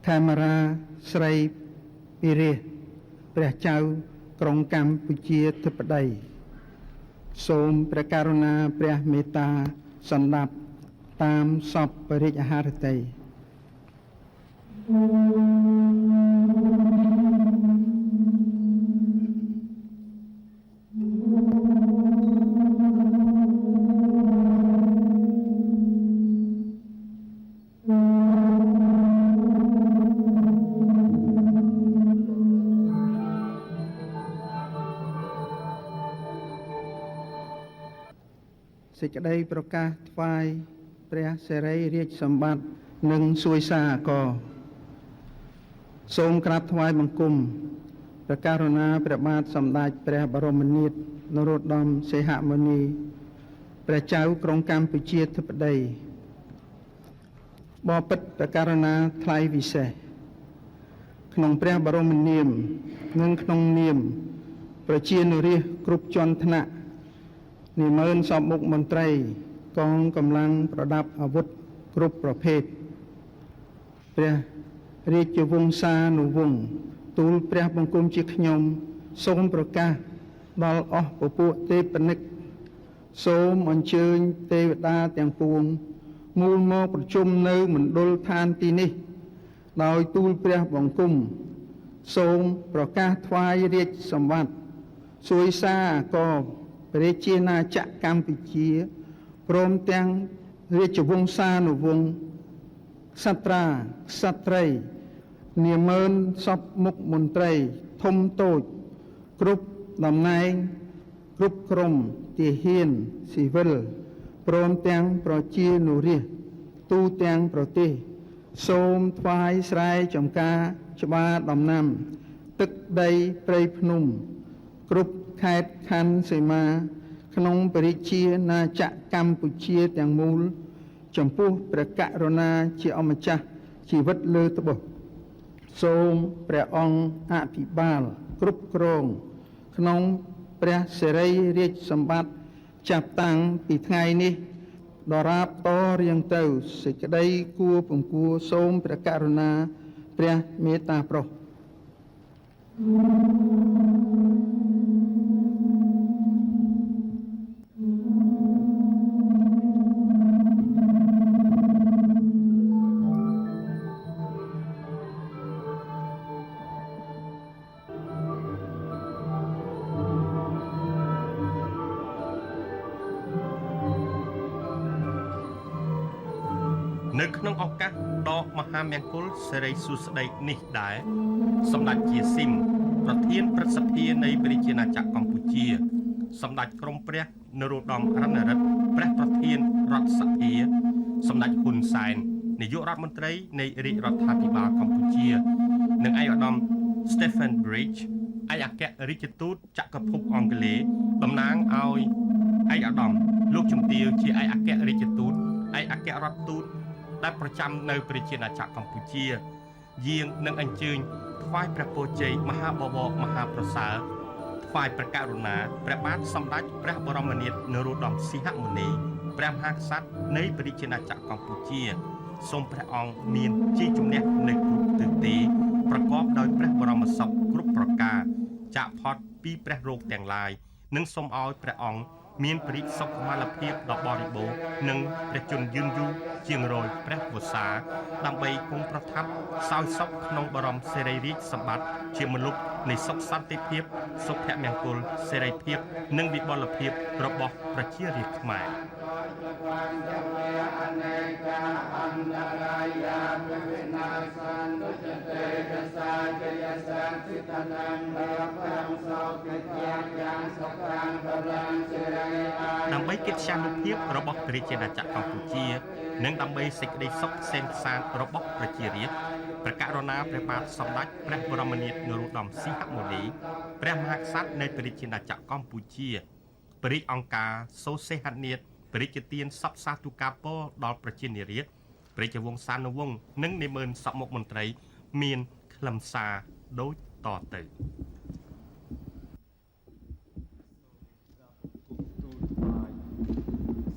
ខេមរាស្រីពិរេសព្រះចៅក្រុងកម្ពុជាធិបតីសូមព្រះករុណាព្រះមេត្តាសន្តាប់តាមសពបរិយាហារតីសេចក្តីប្រកាសថ្វាយព្រះសិរីរាជសម្បត្តិនិងសួយសារក៏សូមក្រាបថ្វាយបង្គំព្រះករុណាព្រះបាទសម្ដេចព្រះបរមនាថនរោត្តមសីហមុនីព្រះចៅក្រុងកម្ពុជាធិបតីបបិទ្ធព្រះករុណាថ្លៃពិសេសក្នុងព្រះបរមនាមនិងក្នុងនាមប្រជានុរាស្ត្រគ្រប់ជាន់ថ្នាក់និមឺនសពមុខមន្ត្រីកងកម្លាំងប្រដាប់អាវុធគ្រប់ប្រភេទព្រះរាជវង្សានុវង្សទូលព្រះបង្គំជាខ្ញុំសូមប្រកាសដល់អស់ពពួកទេពនិកសូមអញ្ជើញទេវតាទាំងពួងមូលមកប្រជុំនៅមណ្ឌលឋានទីនេះដោយទូលព្រះបង្គំសូមប្រកាសថ្វាយរាជសម្បត្តិសួយសារក៏ព្រះរាជាណាចក្រកម្ពុជាព្រមទាំងរាជវង្សានុវង្សក្សត្រាក្សត្រីនាម៉ឺនសពមុខមន្ត្រីធំតូចគ្រប់តំណែងគ្រប់ក្រុមទាហានស៊ីវិលព្រមទាំងប្រជានុរាស្ត្រទូទាំងប្រទេសសូមថ្វាយស្រែចម្ការច្បារដំណាំទឹកដីព្រៃភ្នំគ្រប់ខេត្តខណ្ឌសីមាក្នុងព្រះរាជាណាចក្រកម្ពុជាទាំងមូលចំពោះព្រះករុណាជាអម្ចាស់ជីវិតលើត្បូងសូមព្រះអង្គអភិបាលគ្រប់គ្រងក្នុងព្រះសិរីរាជសម្បត្តិចាប់តាំងពីថ្ងៃនេះដរាបតរៀងទៅសេចក្តីគួរពំគួរសូមព្រះករុណាព្រះមេត្តាប្រោស នៅក្នុងឱកាសដកមហាមង្គលសិរីសួស្តីនេះដែរសម្ដេចជាស៊ីមប្រធានព្រឹទ្ធសភានៃព្រះរាជាណាចក្រកម្ពុជាសម្ដេចក្រមព្រះនរោត្តមរណរដ្ឋព្រះប្រធានរដ្ឋសភាសម្ដេចហ៊ុនសែននាយករដ្ឋមន្ត្រីនៃរាជរដ្ឋាភិបាលកម្ពុជានិងឯកឧត្តម Stephen Bridge ឯកអគ្គរដ្ឋទូតចក្រភពអង់គ្លេសតំណាងឲ្យឯកឧត្តមលោកជំទាវជាឯកអគ្គរដ្ឋទូតឯកអគ្គរដ្ឋទូតដែលប្រចាំនៅព្រះជាណាចក្រកម្ពុជាយាងនឹងអញ្ជើញថ្វាយព្រះពរជ័យមហាបវរមហាប្រសើរថ្វាយព្រះករុណាព្រះបាទសម្ដេចព្រះបរមនាថនរោត្តមសីហមុនីព្រះមហាក្សត្រនៃព្រះជាណាចក្រកម្ពុជាសូមព្រះអង្គមានជ័យជំនះនៅគ្រប់ទិសទីប្រកបដោយព្រះបរមសុខគ្រប់ប្រការចាកផុតពីព្រះរោគទាំងឡាយនិងសូមឲ្យព្រះអង្គមានព្រះរាជសុខុមាលភាពដ៏បរិបូរណ៍និងព្រះជន្មយឺនយូរជាងរយព្រះវស្សាដើម្បីគង់ប្រថាប់សោយសុខក្នុងបរមសេរីរាជសម្បត្តិជាមនុស្សនៃសុខសន្តិភាពសុភមង្គលសេរីភាពនិងវិបុលភាពរបស់ប្រជារាស្ត្រខ្មែរដើម្បីកិត្យានុភាពរបស់ព្រះរាជាណាចក្រកម្ពុជានិងដើម្បីសេចក្តីសុខក្សេមក្សាន្តរបស់ប្រជារាស្ត្រព្រះករុណាព្រះបាទសម្ដេចព្រះបរមនាថនរោត្តមសីហមុនីព្រះមហាក្សត្រនៃព្រះរាជាណាចក្រកម្ពុជាព្រះរាជអង្គការសូសេហនាថព្រះរាជទានសពសាទុកាពរដល់ប្រជានារាស្ត្រព្រះរាជវង្សានុវង្សនិងនាម៉ឺនសមុខមន្ត្រីមានខ្លឹមសារដូចតទៅ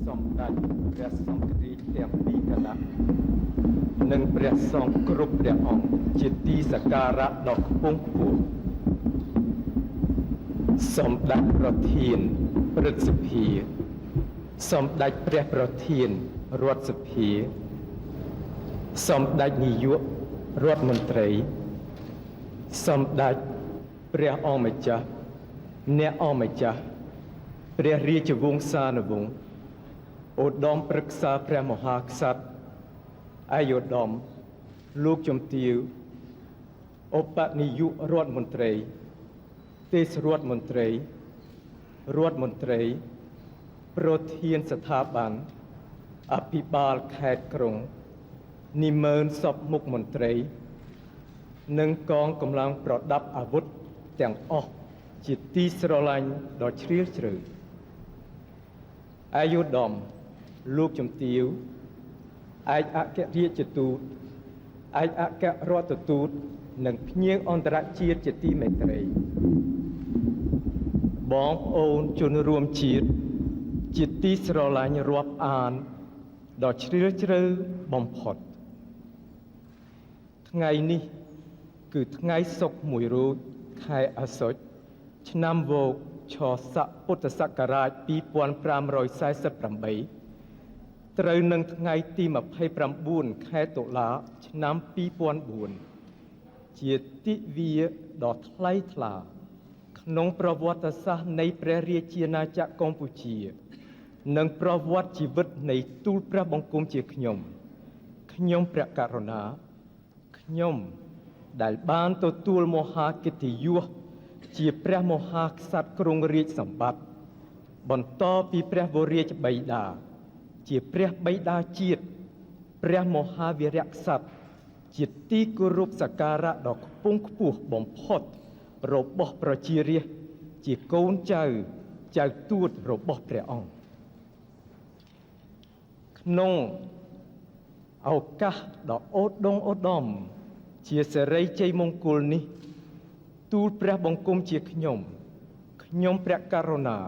សម្ដេចព្រះសង្ឃរាជទាំងពីរគណៈនិងព្រះសង្ឃគ្រប់ព្រះអង្គជាទីសក្ការៈដ៏ខ្ពង់ខ្ពស់សម្ដេចប្រធានព្រឹទ្ធសភាសម្ដេចព្រះប្រធានរដ្ឋសភាសម្ដេចនាយករដ្ឋមន្ត្រីសម្ដេចព្រះអង្គម្ចាស់អ្នកអង្គម្ចាស់ព្រះរាជវង្សានុវង្សឧត្តមប្រឹក្សាព្រះមហាក្សត្រឯកឧត្តមលោកជំទាវឧបនាយករដ្ឋមន្ត្រីទេសរដ្ឋមន្ត្រីរដ្ឋមន្ត្រីប្រធានស្ថាប័នអភិបាលខេត្តក្រុងនិមឺនសពមុខមន្ត្រីនិងកងកម្លាំងប្រដាប់អាវុធទាំងអស់ជាទីស្រឡាញ់ដ៏ជ្រាលជ្រៅឯកឧត្តមលោកជំទាវឯកអគ្គរដ្ឋទូតឯកអគ្គរដ្ឋទូតនិងភ្ញៀវអន្តរជាតិជាទីមេត្រីបងប្អូនជនរួមជាតិជាទីស្រឡាញ់រាប់អានដ៏ជ្រាលជ្រៅបំផុតថ្ងៃនេះគឺថ្ងៃសុក្រ1រោចខែអាសត់ឆ្នាំវោកឆស័កពុទ្ធសករាជ2548ត្រូវនឹងថ្ងៃទី29ខែតុលាឆ្នាំ2004ជាទិវាដ៏ថ្លៃថ្លាក្នុងប្រវត្តិសាស្ត្រនៃព្រះរាជាណាចក្រកម្ពុជានិងប្រវត្តិជីវិតនៃទូលព្រះបង្គំជាខ្ញុំព្រះករុណាខ្ញុំដែលបានទទួលមហាកិត្តិយសជាព្រះមហាក្សត្រគ្រងរាជសម្បត្តិបន្តពីព្រះវររាជបិតាជាព្រះបិតាជាតិព្រះមហាវីរក្សត្រជាទីគោរពសក្ការៈដ៏ខ្ពង់ខ្ពស់បំផុតរបស់ប្រជារាស្ត្រជាកូនចៅទួតរបស់ព្រះអង្គក្នុងឱកាសដ៏ឧត្តមជាសិរីជ័យមង្គលនេះទូលព្រះបង្គំជាខ្ញុំព្រះករុណា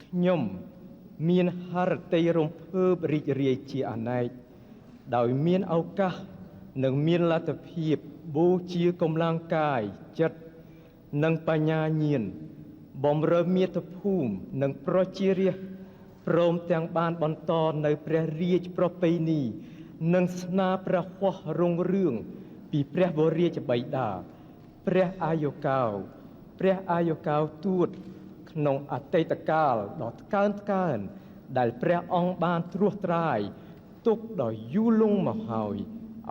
ខ្ញុំមានហារតីរំភើបរីករាយជាអនេកដោយមានឱកាសនិងមានលទ្ធភាពបូជាកម្លាំងកាយចិត្តនិងបញ្ញាញាណបម្រើមាតុភូមិនិងប្រជារាស្ត្រព្រមទាំងបានបន្តនៅព្រះរាជប្រពៃណីនិងស្នាព្រះហស្ថរុងរឿងពីព្រះវររាជបិតាព្រះអាយុកោទួតក្នុងអតីតកាលដ៏ថ្កើងដែលព្រះអង្គបានត្រួសត្រាយ ទុកដោយយូរលង់មកហើយ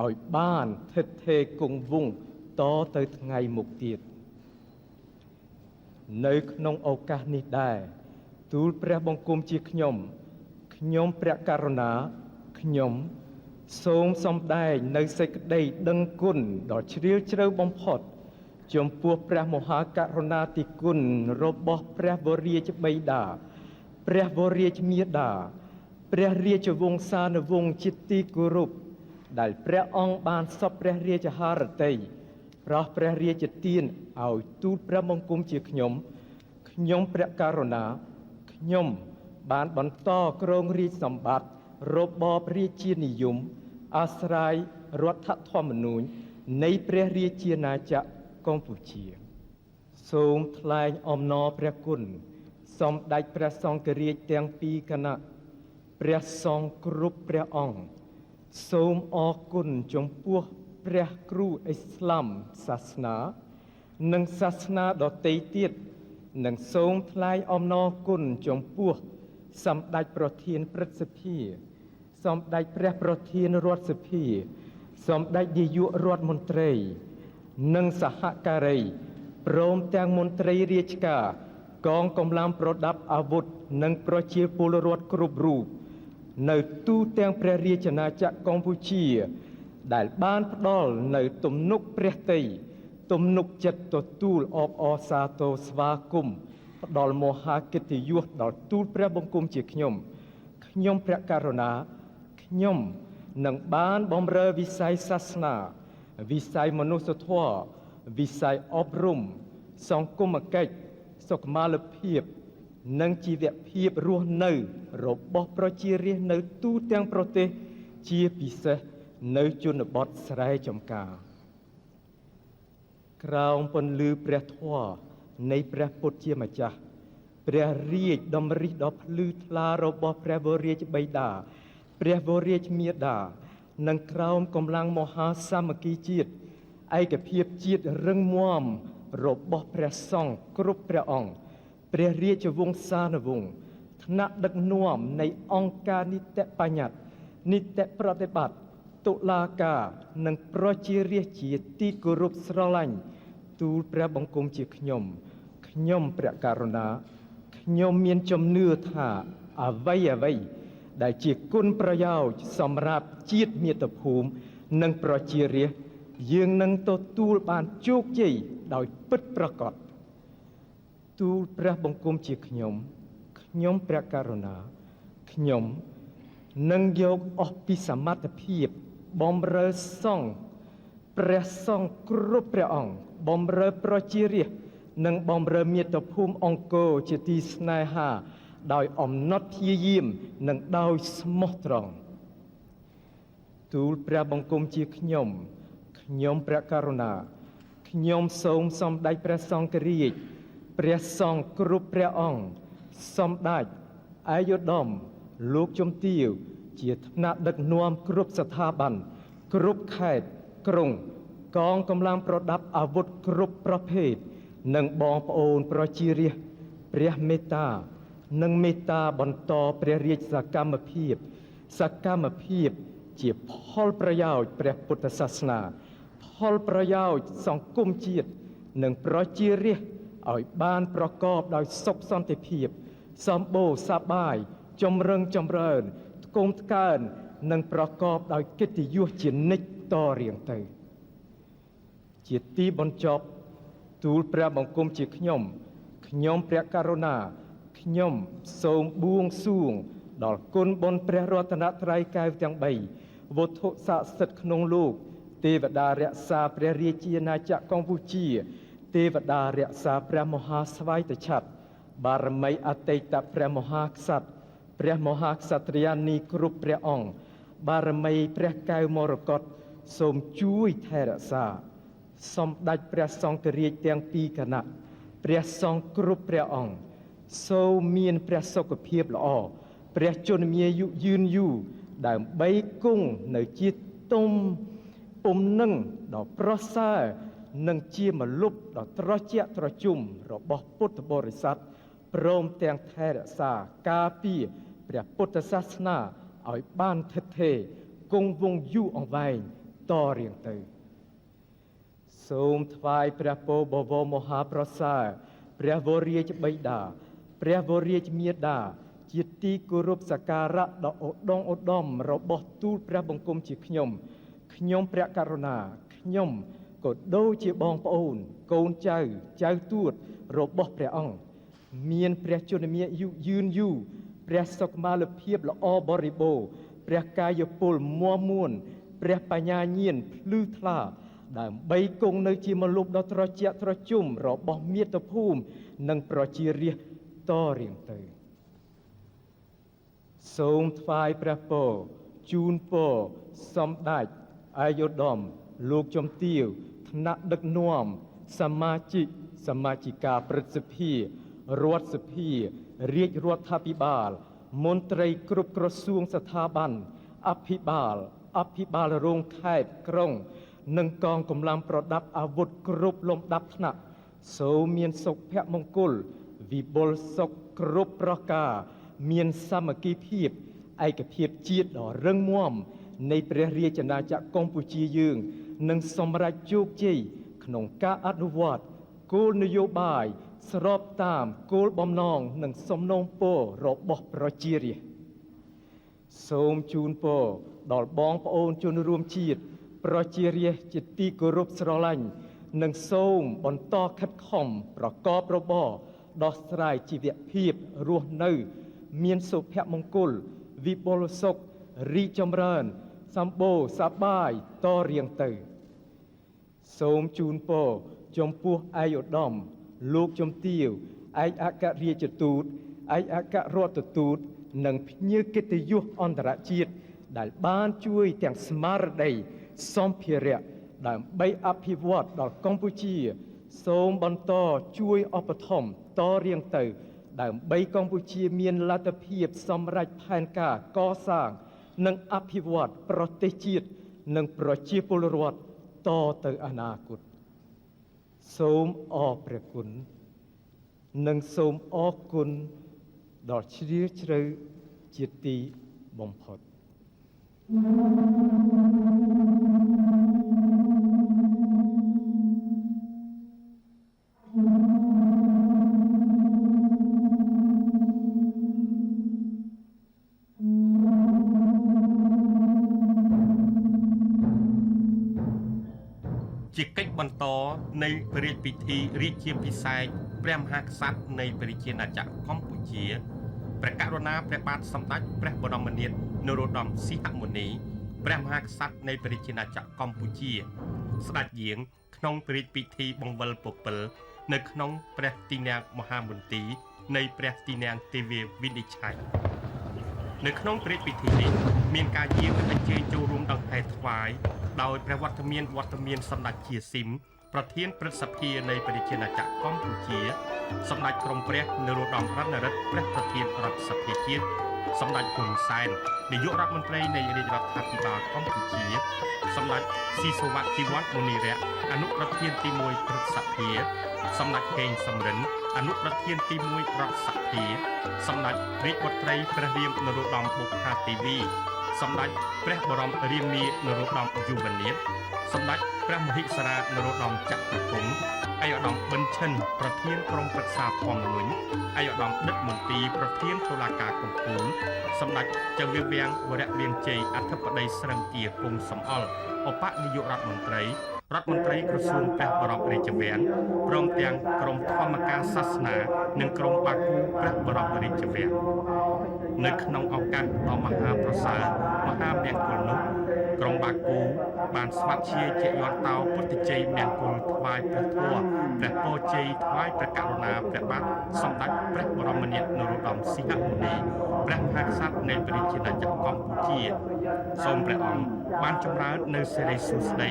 ឲ្យបានថិតថេរគង់វង្សតទៅថ្ងៃមុខទៀតនៅក្នុងឱកាសនេះដែរទូលព្រះបង្គំជាខ្ញុំព្រះករុណាខ្ញុំសូមសម្ដែងនៅសេចក្តីដឹងគុណដ៏ជ្រាលជ្រៅបំផុតចំពោះព្រះមហាករុណាธิគុណរបស់ព្រះវរាជបិតាព្រះវរាជមាតាព្រះរាជវង្សានុវង្សជាទីគោរពដែលព្រះអង្គបានសពព្រះរាជហឫទ័យប្រោះព្រះរាជទានឲ្យទូលព្រះបង្គំជាខ្ញុំព្រះករុណាខ្ញុំបានបន្តគ្រងរាជសម្បត្តិរបបរាជានិយមអាស្រ័យរដ្ឋធម្មនុញ្ញនៃព្រះរាជាណាចក្រកម្ពុជាសូមថ្លែងអំណរព្រះគុណសម្ដេចព្រះសង្ឃរាជទាំងពីរគណៈព្រះសង្ឃគ្រប់ព្រះអង្គសូមអរគុណចំពោះព្រះគ្រូអ៊ីស្លាមសាសនានិងសាសនាដទៃទៀតនិងសូមថ្លែងអំណរគុណចំពោះសម្ដេចប្រធានព្រឹទ្ធសភាសម្ដេចព្រះប្រធានរដ្ឋសភាសម្ដេចនាយករដ្ឋមន្ត្រីនិងសហការីព្រមទាំងមន្ត្រីរាជការកងកម្លាំងប្រដាប់អាវុធនិងប្រជាពលរដ្ឋគ្រប់រូបនៅទូទាំងព្រះរាជាណាចក្រកម្ពុជាដែលបានផ្ដល់នៅទំនុកព្រះទ័យទំនុកចិត្តទទួលអបអរសាទរស្វាគមន៍ផ្ដល់មហាកិត្តិយសដល់ទូលព្រះបង្គំជាខ្ញុំព្រះករុណាខ្ញុំនឹងបានបម្រើវិស័យសាសនាវិស័យមនុស្សធម៌វិស័យអប់រំសង្គមកិច្ចសុខុមាលភាពនិងជីវភាពរស់នៅរបស់ប្រជារាស្ត្រនៅទូទាំងប្រទេសជាពិសេសនៅជនបទស្រែចម្ការក្រោមពន្លឺព្រះធម៌នៃព្រះពុទ្ធជាម្ចាស់ព្រះរាជតម្រិះដ៏ភ្លឺថ្លារបស់ព្រះវរាជបិតាព្រះវរាជមាតានិងក្រោមកម្លាំងមហាសាមគ្គីជាតិឯកភាពជាតិរឹងមាំរបស់ព្រះសង្ឃគ្រប់ព្រះអង្គព្រះរាជវង្សានុវង្សថ្នាក់ដឹកនាំនៃអង្គការនីតិបញ្ញត្តិនីតិប្រតិបត្តិតុលាការនិងប្រជារាស្ត្រជាទីគោរពស្រឡាញ់ទូលព្រះបង្គំជាខ្ញុំព្រះករុណាខ្ញុំមានជំនឿថាអ្វីដែលជាគុណប្រយោជន៍សម្រាប់ជាតិមាតុភូមិនិងប្រជារាស្ត្រយើងនឹងទទួលបានជោគជ័យដោយពិតប្រាកដទូលព្រះបង្គំជាខ្ញុំព្រះករុណាខ្ញុំនឹងយកអស់ពីសមត្ថភាពបម្រើសង្ឃព្រះសង្ឃគ្រប់ព្រះអង្គបម្រើប្រជារាស្ត្រនិងបម្រើមាតុភូមិអង្គរជាទីស្នេហាដោយអំណត់ព្យាយាមនិងដោយស្មោះត្រង់ទូលព្រះបង្គំជាខ្ញុំព្រះករុណាខ្ញុំសូមសម្ដេចព្រះសង្ឃរាជព្រះសង្ឃគ្រប់ព្រះអង្គសម្ដេចអាយុត្តមលោកជំទាវជាថ្នាក់ដឹកនាំគ្រប់ស្ថាប័នគ្រប់ខេត្តក្រុងកងកម្លាំងប្រដាប់អាវុធគ្រប់ប្រភេទនិងបងប្អូនប្រជារាស្ត្រព្រះមេត្តានិងមេត្តាបន្តព្រះរាជសកម្មភាពជាផលប្រយោជន៍ព្រះពុទ្ធសាសនាផលប្រយោជន៍សង្គមជាតិនិងប្រជារាស្ត្រឲ្យបានប្រកបដោយសុខសន្តិភាពសម្បូរសប្បាយចម្រើនថ្កុំថ្កើងនិងប្រកបដោយកិត្តិយសជានិច្ចតរៀងទៅជាទីបញ្ចប់ទូលព្រះបង្គំជាខ្ញុំព្រះករុណាខ្ញុំសូមបួងសួងដល់គុណបុណ្យព្រះរតនត្រ័យកែវទាំង3វត្ថុស័ក្តិសិទ្ធិក្នុងលោកទេវតារក្សាព្រះរាជាណាចក្រកម្ពុជាទេវតារក្សាព្រះមហាស្វ័យតឆ័ត្របារមីអតីតព្រះមហាក្សត្រព្រះមហាក្សត្រិយានីគ្រប់ព្រះអង្គបារមីព្រះកែវមរកតសូមជួយថែរក្សាសម្ដេចព្រះសង្ឃរាជទាំងពីរគណៈព្រះសង្ឃគ្រប់ព្រះអង្គសូមមានព្រះសុខភាពល្អព្រះជន្មាយុយឺនយូរដើម្បីគង់នៅជាទុំពំនឹងដ៏ប្រសើរនិងជាមលុបដ៏ត្រជាក់ត្រជុំរបស់ពុទ្ធបរិស័ទព្រមទាំងថែរក្សាការពារព្រះពុទ្ធសាសនា ឲ្យបានថិតថេរគង់វង្សយូរអង្វែងតរៀងទៅសូមថ្វាយព្រះពរបវរមហាប្រសើរព្រះវររាជបិតាព្រះវររាជមាតាជាទីគោរពសក្ការៈដ៏ឧត្តមរបស់ទូលព្រះបង្គំជាខ្ញុំព្រះករុណាខ្ញុំក៏ដូចជាបងប្អូនកូនចៅទួតរបស់ព្រះអង្គមានព្រះជន្មាយុយឺនយូរព្រះសុខមាលភាពល្អបរិបូរណ៍ព្រះកាយពលមាំមួនព្រះបញ្ញាញាណភ្លឺថ្លាដើម្បីគង់នៅជាម្លប់ដ៏ត្រជាក់ត្រជុំរបស់មាតុភូមិនិងប្រជារាស្ត្រតរៀងទៅសូមថ្វាយព្រះពរជូនពរសម្ដេចអាយុត្តមលោកជំទាវថ្នាក់ដឹកនាំសមាជិកាព្រឹទ្ធសភារដ្ឋសភារាជរដ្ឋាភិបាលមន្ត្រីគ្រប់ក្រសួងស្ថាប័នអភិបាលរងខេត្តក្រុងនិងកងកម្លាំងប្រដាប់អាវុធគ្រប់លំដាប់ថ្នាក់សូមមានសុភមង្គលវិបុលសុខគ្រប់ប្រការមានសាមគ្គីភាពឯកភាពជាតិដ៏រឹងមាំនៃព្រះរាជាណាចក្រកម្ពុជាយើងនឹងសម្រេចជោគជ័យក្នុងការអនុវត្តគោលនយោបាយស្របតាមគោលបំណងនិងសំណូមពររបស់ប្រជារាស្ត្រសូមជូនពរដល់បងប្អូនជនរួមជាតិប្រជារាស្ត្រជាទីគោរពស្រឡាញ់និងសូមបន្តខិតខំប្រកបរបរដោះស្រាយជីវភាពរស់នៅមានសុភមង្គលវិបុលសុខរីកចម្រើនសម្បូរសប្បាយតរៀងទៅសូមជូនពរចំពោះឯកឧត្តមលោកជំទាវឯកអគ្គរដ្ឋទូតឯកអគ្គរដ្ឋទូតនិងភ្ញៀវកិត្តិយសអន្តរជាតិដែលបានជួយទាំងស្មារតីសម្ភារៈដើម្បីអភិវឌ្ឍដល់កម្ពុជាសូមបន្តជួយឧបត្ថម្ភតរៀងទៅដើម្បីកម្ពុជាមានលទ្ធភាពសម្រេចផែនការកសាងនិងអភិវឌ្ឍប្រទេសជាតិនិងប្រជាពលរដ្ឋតទៅអនាគតសូមអរព្រះគុណនិងសូមអរគុណដល់ជ្រាលជ្រៅជាទីបំផុតជាកិច្ចបន្តនៃព្រះរាជពិធីរាជាភិសេកព្រះមហាក្សត្រនៃព្រះជាណាចក្រកម្ពុជាព្រះករុណាព្រះបាទសម្ដេចព្រះបរមនាថនរោត្តមសីហមុនីព្រះមហាក្សត្រនៃព្រះជាណាចក្រកម្ពុជាស្ដេចយាងក្នុងព្រះរាជពិធីបង្វិលពពិលនៅក្នុងព្រះទីនាំងមហាមន្ទីរនៃព្រះទីនាំងទេវាវិនិច្ឆ័យនៅក្នុងព្រះរាជពិធីនេះមានការយាងអញ្ជើញចូលរួមដង្ហែថ្វាយដោយព្រះវត្តមានសម្ដេចជាស៊ីមប្រធានព្រឹទ្ធសភានៃព្រះជាណាចក្រកម្ពុជាសម្ដេចក្រមព្រះនរោត្តមរណរដ្ឋព្រះប្រធានរដ្ឋសភាជាតិសម្ដេចហ៊ុនសែននាយករដ្ឋមន្ត្រីនៃរាជរដ្ឋាភិបាលកម្ពុជាសម្ដេចស៊ីសុវត្ថិជីវ័នមុនីរៈអនុប្រធានទី1ព្រឹទ្ធសភាសម្ដេចហេងសំរិនអនុប្រធានទី1រដ្ឋសភាសម្ដេចរាជបុត្រីព្រះរាមនរោត្តមបុប្ផាទេវីសម្ដេចព្រះបរមរាមានរោត្តមយុវនាថសម្ដេចព្រះមហិសារានរោត្តមចក្រពង្គឯកឧត្តមប៊ិនឈិនប្រធានក្រុមប្រឹក្សាធម្មនុញ្ញឯកឧត្តមដិតមន្ទីរប្រធានតុលាការកំពូលសម្ដេចចៅវាំងវរៈលៀងជ័យអធិបតីស្រឹងទាគង់សំអល់ឧបនាយករដ្ឋមន្ត្រីក្រសួងព្រះបរមរាជវាំងព្រមទាំងក្រុមធម្មការសាសនានិងក្រុមបាគូព្រះបរមរាជវាំងនៅក្នុងឱកាសដ៏មហាប្រសើរមហាមង្គលនោះក្រុមបាគូបានស្វាធ្យាជាយន្តតោពុទ្ធជ័យមង្គលថ្វាយព្រះធម៌ព្រះពរជ័យថ្វាយព្រះករុណាព្រះបាទសម្ដេចព្រះបរមនាថនរោត្តមសីហមុនីព្រះមហាក្សត្រនៃព្រះជាណាចក្រកម្ពុជាសូមព្រះអង្គបានចម្រើននៅសិរីសួស្តី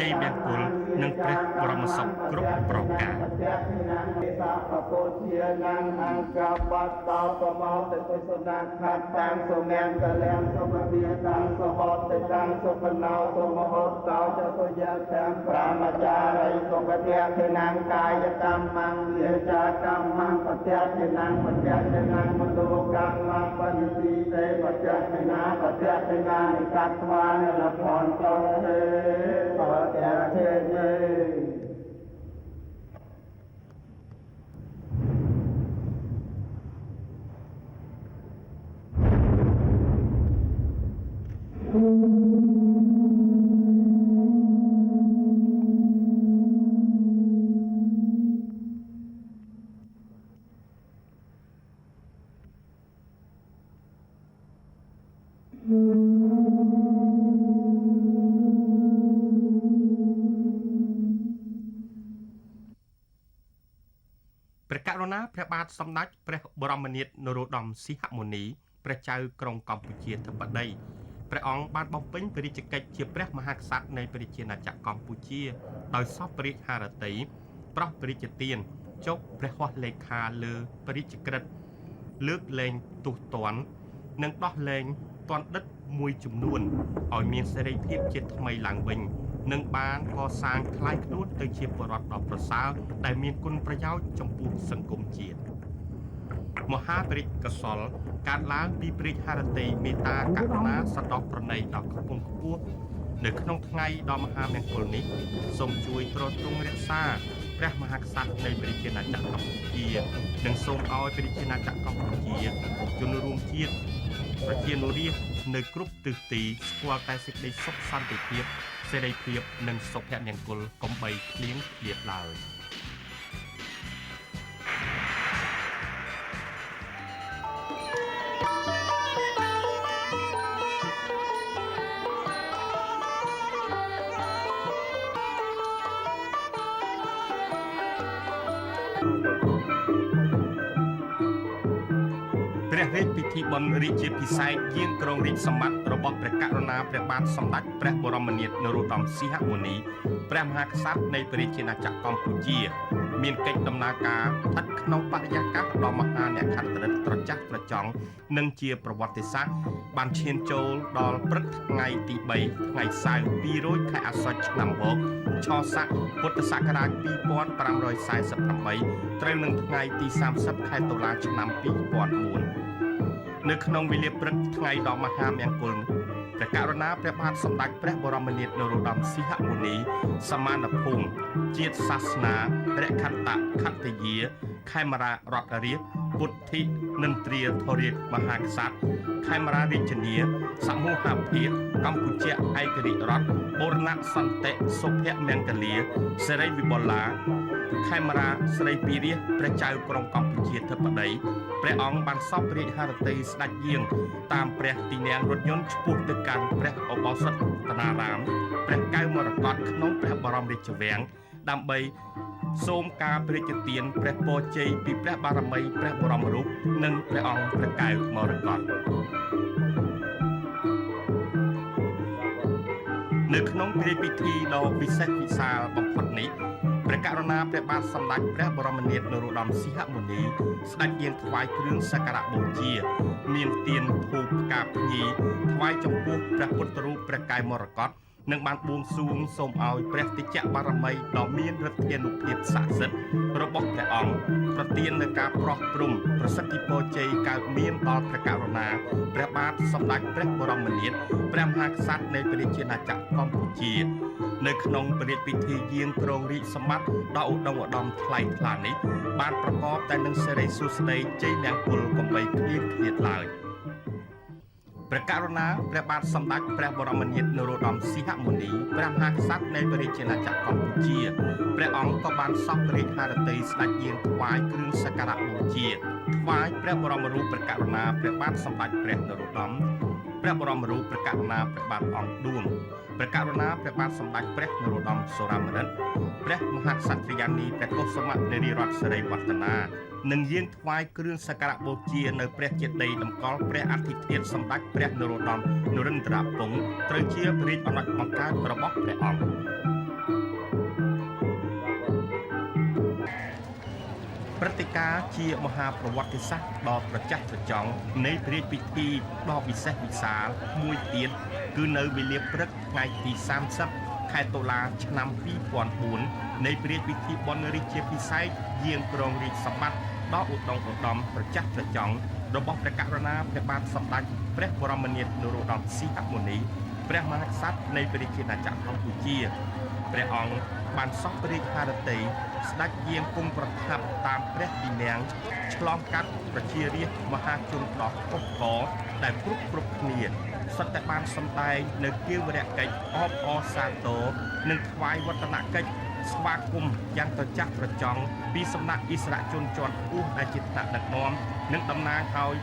ជ័យមង្គលនិងព្រះបរមសុខគ្រប់ប្រការអង្គបតតបមោទិសុណាក ขัดตังสุเมนกะเลมสุปฏิตังสุโหติตังสุปนาวสุโมโหตาวจะสุยะแสงพระมจาริสุปฏิทินังกายกรรมังเยจากรรมังปฏิทินังปฏิทินังมโนกรรมังปฏิสีเตปฏิทินาปฏิทินานิกัตวานิละพรตองเทปฏิเทเย ព្រះករុណាព្រះបាទសម្ដេចព្រះបរមនាថនរោត្តមសីហមុនីព្រះចៅក្រុងកម្ពុជាធិបតីព្រះអង្គបានបំពេញព្រះរាជកិច្ចជាព្រះមហាក្សត្រនៃព្រះរាជាណាចក្រកម្ពុជាដោយសពព្រះរាជហឫទ័យប្រោះព្រះរាជទានចុះព្រះហស្ថលេខាលើព្រះរាជក្រឹត្យលើកលែងទោសទណ្ឌនិងដោះលែងទណ្ឌិតមួយចំនួនឲ្យមានសេរីភាពជាថ្មីឡើងវិញនិងបានកសាងคล้ายខ្លួនទៅជាបរិបទដ៏ប្រសើរដែលមានគុណប្រយោជន៍ចំពោះសង្គមជាតិមហាបរិទ្ធកុសលកើតឡើងពីព្រះហឫទ័យមេត្តាករុណាសន្តោសប្រណីដ៏ខ្ពង់ខ្ពស់នៅក្នុងថ្ងៃដ៏មហាមង្គលនេះសូមជួយទ្រទ្រង់រក្សាព្រះមហាក្សត្រនៃព្រះរាជាណាចក្រកម្ពុជានិងសូមឲ្យព្រះរាជាណាចក្រកម្ពុជាជនរួមជាតិប្រជានុរាស្ត្រនៅគ្រប់ទិសទីស្គាល់តែសេចក្តីសុខសន្តិភាពសេរីភាពនិងសុភមង្គលកុំបីឃ្លៀងឃ្លាតឡើយព្រះរាជពិធីបុណ្យរាជាភិសេកយាងក្រុងរាជសម្បត្តិរបស់ព្រះករុណាព្រះបាទសម្ដេចព្រះបរមនាថនរោត្តមសីហមុនីព្រះមហាក្សត្រនៃព្រះរាជាណាចក្រកម្ពុជាមានកិច្ចដំណើរការស្ថិតក្នុងបរិយាកាសដ៏មហាអ្នកខន្តិរិទ្ធត្រចះត្រចង់និងជាប្រវត្តិសាស្ត្របានឈានចូលដល់ព្រឹកថ្ងៃទី3ថ្ងៃសៅរ៍200ខែអាសត់ឆ្នាំបកឆស័កពុទ្ធសករាជ2548ត្រូវនឹងថ្ងៃទី30ខែតុលាឆ្នាំ2004នៅក្នុងវេលាព្រឹកថ្ងៃដ៏មហាមង្គលព្រះករុណាព្រះបាទសម្ដេចព្រះបរមនាថនរោត្តមសីហមុនីសមានភូមិជាតិសាសនារក្ខន្តខត្តយាខេមរារដ្ឋរាជពុទ្ធិនិន្ទ្រាធរាជមហាក្សត្រខេមរារាជនីសមូហភាពកម្ពុជាឯករាជ្យរដ្ឋបូរណសន្តិសុភមង្គលាសេរីវិបុលាខេមរាស្រីពីរាជព្រះចៅក្រុងកម្ពុជាធិបតីព្រះអង្គបានសពរាជហឫទ័យស្ដេចយាងតាមព្រះទីនាំងរថយន្តឆ្ពោះទៅកាន់ព្រះឧបោសថតនារាមព្រះកៅមរកតក្នុងព្រះបរមរាជវាំងដើម្បីសូមការព្រះរាជទានព្រះពរជ័យពីព្រះបារមីព្រះបរមរូបនិងព្រះអង្គព្រះកៅមរកតនៅក្នុងព្រះពិធីដ៏វិសេសវិសាលបំផុតនេះព្រះករុណាព្រះបាទសម្ដេចព្រះបរមនាថនរោត្តមសីហមុនីស្ដេចយាងថ្វាយគ្រឿងសក្ការបូជាមានទៀនធូបផ្កាភ្ញីថ្វាយចំពោះព្រះពុទ្ធរូបព្រះកែវមរកតនិងបានបួងសួងសូមឲ្យព្រះតិចបារមីដ៏មានឫទ្ធានុភាពស័ក្តិសិទ្ធិរបស់ព្រះអង្គប្រទាននូវការប្រោះព្រំប្រសិទ្ធិពរជ័យកើតមានដល់ព្រះករុណាព្រះបាទសម្ដេចព្រះបរមនាថព្រះមហាក្សត្រនៃព្រះរាជាណាចក្រកម្ពុជានៅក្នុងព្រះរាជពិធីយាងក្រុងរាជសម្បត្តិដ៏ឧត្តមឧត្តមថ្លៃថ្លានេះបានប្រកបតែនឹងសិរីសួស្តីជ័យមង្គលកុំបីឃ្លៀងឃ្លាតឡើយព្រះករុណាព្រះបាទសម្ដេចព្រះបរមនាថនរោត្តមសីហមុនីព្រះមហាក្សត្រនៃព្រះរាជាណាចក្រកម្ពុជាព្រះអង្គក៏បានសពព្រះរាជហឫទ័យស្ដេចយាងថ្វាយគ្រឿងសក្ការបូជាថ្វាយព្រះបរមរូបព្រះករុណាព្រះបាទសម្ដេចព្រះនរោត្តមព្រះបរមរូបព្រះករុណាព្រះបាទអង្គឌួងព្រះករុណាព្រះបាទសម្ដេចព្រះនរោត្តមសុរាម្រិតព្រះមហាក្សត្រិយានីព្រះកុសុមនារីរដ្ឋសិរីវឌ្ឍនានិងយាងថ្វាយគ្រឿងសក្ការបូជានៅព្រះចេតិយតម្កល់ព្រះអធិធាតុសម្ដេចព្រះនរោត្តមនរិន្ទ្រពង្សត្រូវជាព្រះរាជអំណាចបង្កើតរបស់ព្រះអង្គ ព្រឹត្តិការណ៍ជាមហាប្រវត្តិសាស្ត្រដ៏ត្រចះត្រចង់នៃព្រះរាជពិធីដ៏វិសេសវិសាលមួយទៀតគឺនៅវេលាព្រឹកថ្ងៃទី30 ខែតុលាឆ្នាំ2004នៃព្រះរាជពិធីបុណ្យរាជាភិសេកយាងគ្រងរាជសម្បត្តិដ៏ឧត្តមឧត្តមត្រចះត្រចង់របស់ព្រះករុណាព្រះបាទសម្ដេចព្រះបរមនាថនរោត្តមសីហមុនីព្រះមហាក្សត្រនៃព្រះរាជាណាចក្រកម្ពុជាព្រះអង្គបានសោះព្រះរាជហឫទ័យស្ដេចយាងគង់ប្រថាប់តាមព្រះទីនាំងឆ្លងកាត់ប្រជារាស្ត្រមហាជនដ៏កុះករដែលគ្រប់គ្នាសុទ្ធតែបានសម្ដែងនៅគាវរៈកិច្ចអបអរសាទរនិងថ្វាយវឌ្ឍនកិច្ចស្វាគមន៍យ៉ាងត្រចះត្រចង់ពីសំណាក់អិសរាជជនជាន់ខ្ពស់ដែលជាថ្នាក់ដឹកនាំនិងតំណាងឲ្យ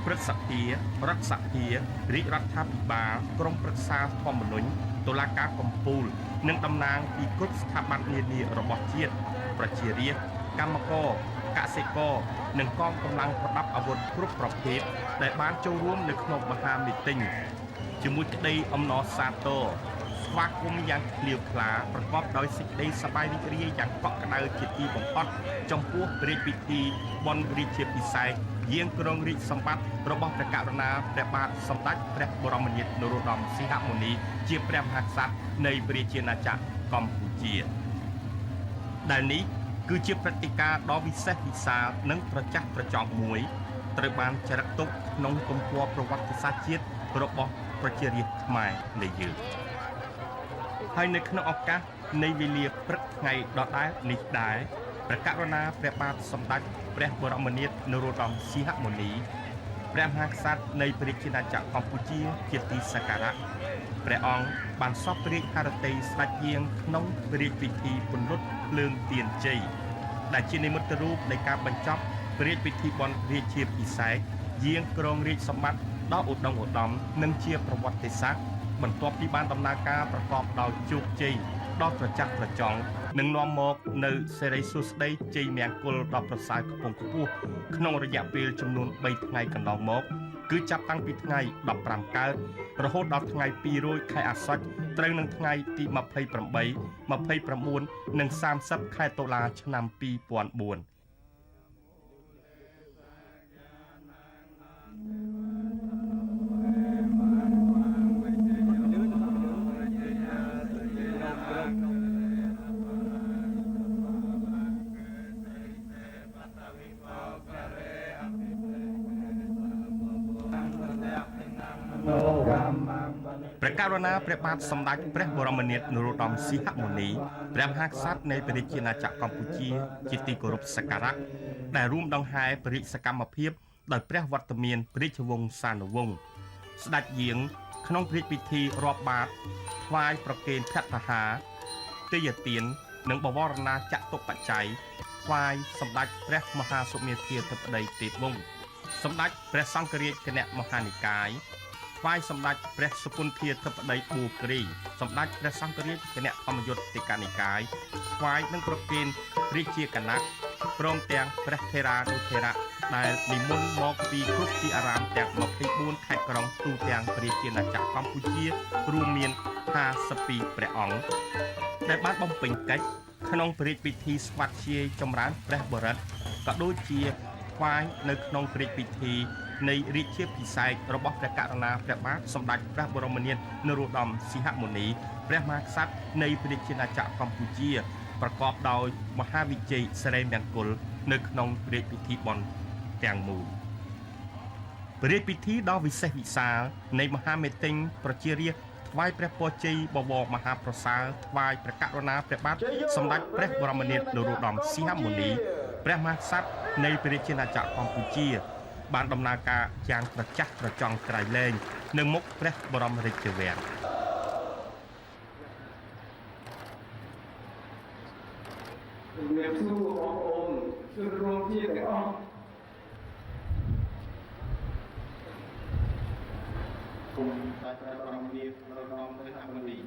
ព្រឹទ្ធសភារដ្ឋសភារាជរដ្ឋាភិបាលក្រមប្រឹក្សាធម្មនុញ្ញតុលាការកំពូលនិងតំណាងពីគ្រប់ស្ថាប័ននានារបស់ជាតិប្រជារាស្ត្រកម្មករកសិករនិងកងកម្លាំងប្រដាប់អាវុធគ្រប់ប្រភេទដែលបានចូលរួមនៅក្នុងមហាមីទីងជាមួយក្តីអំណរសាទរស្វាគមន៍យ៉ាងឃ្លាវខ្លាប្រកបដោយសេចក្តីសប្បាយរីករាយយ៉ាងកក់ក្ដៅជាទីបំផុតចំពោះព្រះរាជពិធីបុណ្យរាជាភិសេកយាងគ្រងរាជសម្បត្តិរបស់ព្រះករុណាព្រះបាទសម្ដេចព្រះបរមនាថនរោត្តមសីហមុនីជាព្រះមហាក្សត្រនៃព្រះរាជាណាចក្រកម្ពុជាដែលនេះគឺជាព្រឹត្តិការណ៍ដ៏វិសេសវិសាលនិងត្រចះត្រចង់មួយត្រូវបានចារឹកទុកក្នុងទំព័រប្រវត្តិសាស្ត្រជាតិរបស់ប្រជារាស្ត្រខ្មែរនៃយើងហើយនៅក្នុងឱកាសនៃវេលាព្រឹកថ្ងៃដដែលនេះដែរព្រះករុណាព្រះបាទសម្ដេចព្រះបរមនាថនរោត្តមសីហមុនីព្រះមហាក្សត្រនៃព្រះរាជាណាចក្រកម្ពុជាជាទីសក្ការៈព្រះអង្គបានសពព្រះរាជហឫទ័យស្ដេចយាងក្នុងព្រះរាជពិធីពន្លត់ភ្លើងទៀនជ័យដែលជានិមិត្តរូបនៃការបញ្ចប់ព្រះរាជពិធីបុណ្យរាជាភិសេកយាងគ្រងរាជសម្បត្តិដ៏ឧត្តមឧត្តមនិងជាប្រវត្តិសាស្ត្របន្ទាប់ពីបានដំណើរការប្រកបដោយជោគជ័យដ៏ត្រចះត្រចង់និងនាំមកនៅសេរីសុស្ដីជ័យមង្គលដ៏ប្រសើរខ្ពង់ខ្ពស់ក្នុងរយៈពេលចំនួន3ថ្ងៃកន្លងមកគឺចាប់តាំងពីថ្ងៃ15កើតរហូតដល់ថ្ងៃ200ខែអាសត់ត្រូវនឹងថ្ងៃទី28 29និង30ខែតុលាឆ្នាំ2004ព្រះករុណាព្រះបាទសម្ដេចព្រះបរមនាថនរោត្តមសីហមុនីព្រះមហាក្សត្រនៃព្រះរាជាណាចក្រកម្ពុជាជាទីគោរពសក្ការៈដែលរួមដង្ហែព្រះរាជសកម្មភាពដោយព្រះវត្តមានព្រះរាជវង្សានុវង្សស្ដេចយាងក្នុងព្រះរាជពិធីរាប់បាតថ្វាយប្រគេនភត្តាហារទេយទាននិងបវរណាចតុបច្ច័យថ្វាយសម្ដេចព្រះមហាសុមេធាធិបតីទេពវង្សសម្ដេចព្រះសង្ឃរាជគណៈមហានិកាយថ្វាយសម្ដេចព្រះសុគន្ធាធិបតីប៊ូគ្រីសម្ដេចព្រះសង្ឃរាជគណៈធម្មយុត្តិកានិកាយថ្វាយនិងប្រគេនរាជាគណៈព្រមទាំងព្រះថេរានុថេរៈដែលនិមន្តមកពីគ្រប់ទីអារាមទាំង24ខេត្តក្រុងទូទាំងព្រះរាជាណាចក្រកម្ពុជារួមមាន52ព្រះអង្គដែលបានបំពេញកិច្ចក្នុងព្រះរាជពិធីស្វាធ្យាយចម្រើនព្រះបរិត្តក៏ដូចជាថ្វាយនៅក្នុងព្រះរាជពិធីនៃរាជាភិសេករបស់ព្រះករុណាព្រះបាទសម្ដេចព្រះបរមនាថនរោត្តមសីហមុនីព្រះមហាក្សត្រនៃព្រះរាជាណាចក្រកម្ពុជាប្រកបដោយមហាវិជ័យសិរីមង្គលនៅក្នុងព្រះរាជពិធីបុណ្យទាំងមូលព្រះរាជពិធីដ៏វិសេសវិសាលនៃមហាមេត្តាប្រជារាស្ត្រថ្វាយព្រះពរជ័យបវរមហាប្រសើរថ្វាយព្រះករុណាព្រះបាទសម្ដេចព្រះបរមនាថនរោត្តមសីហមុនីព្រះមហាក្សត្រនៃព្រះរាជាណាចក្រកម្ពុជាបានដំណើរការយ៉ាងត្រចះត្រចង់ក្រៃលែងនៅមុខព្រះបរមរាជវាំងជំរាបសួរបងប្អូនជនរួមជាតិទាំងអស់គុំតែព្រះបរមនាថនរោត្តមសីហមុនី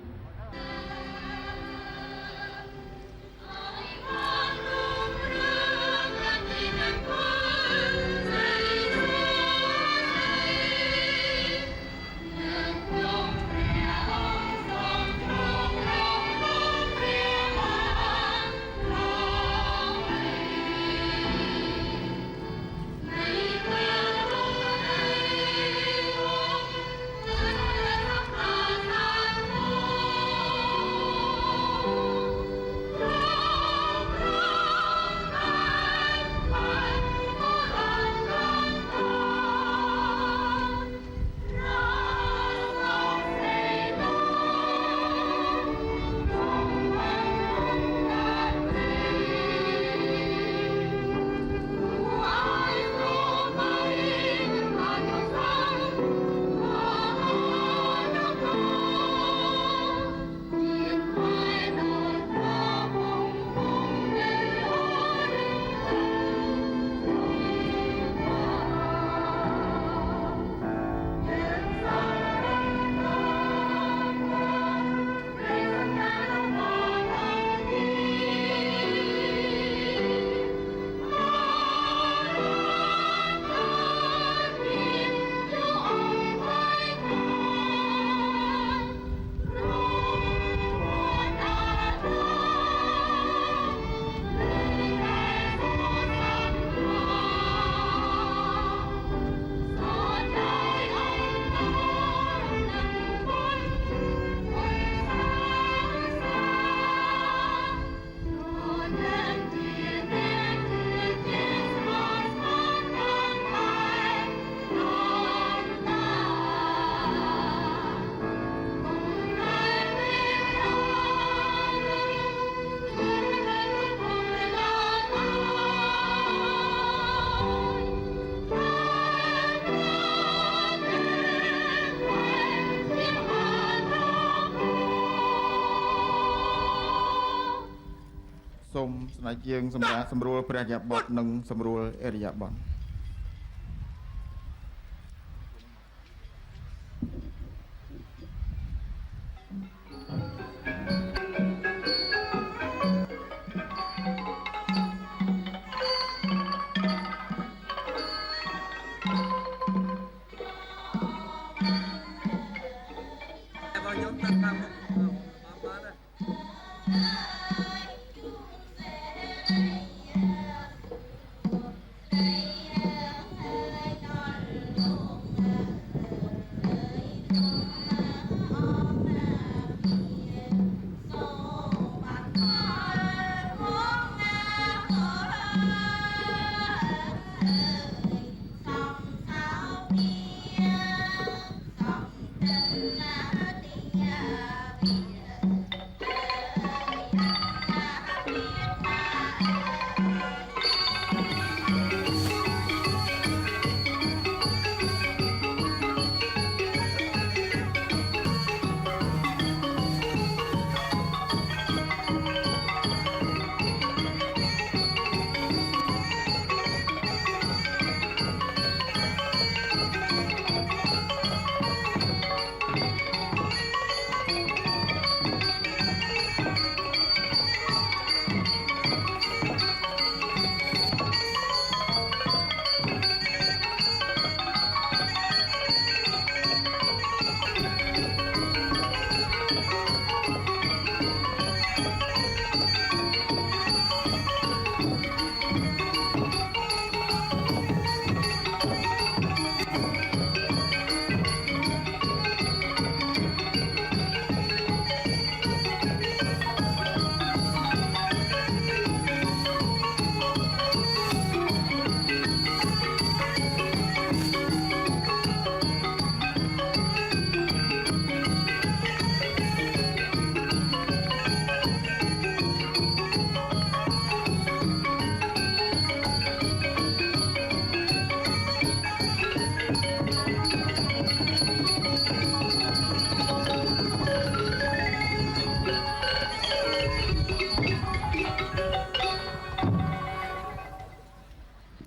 ស្ដេចយើងសម្រាប់សម្រួលព្រះយាបថនិងសម្រួលអរិយាបថ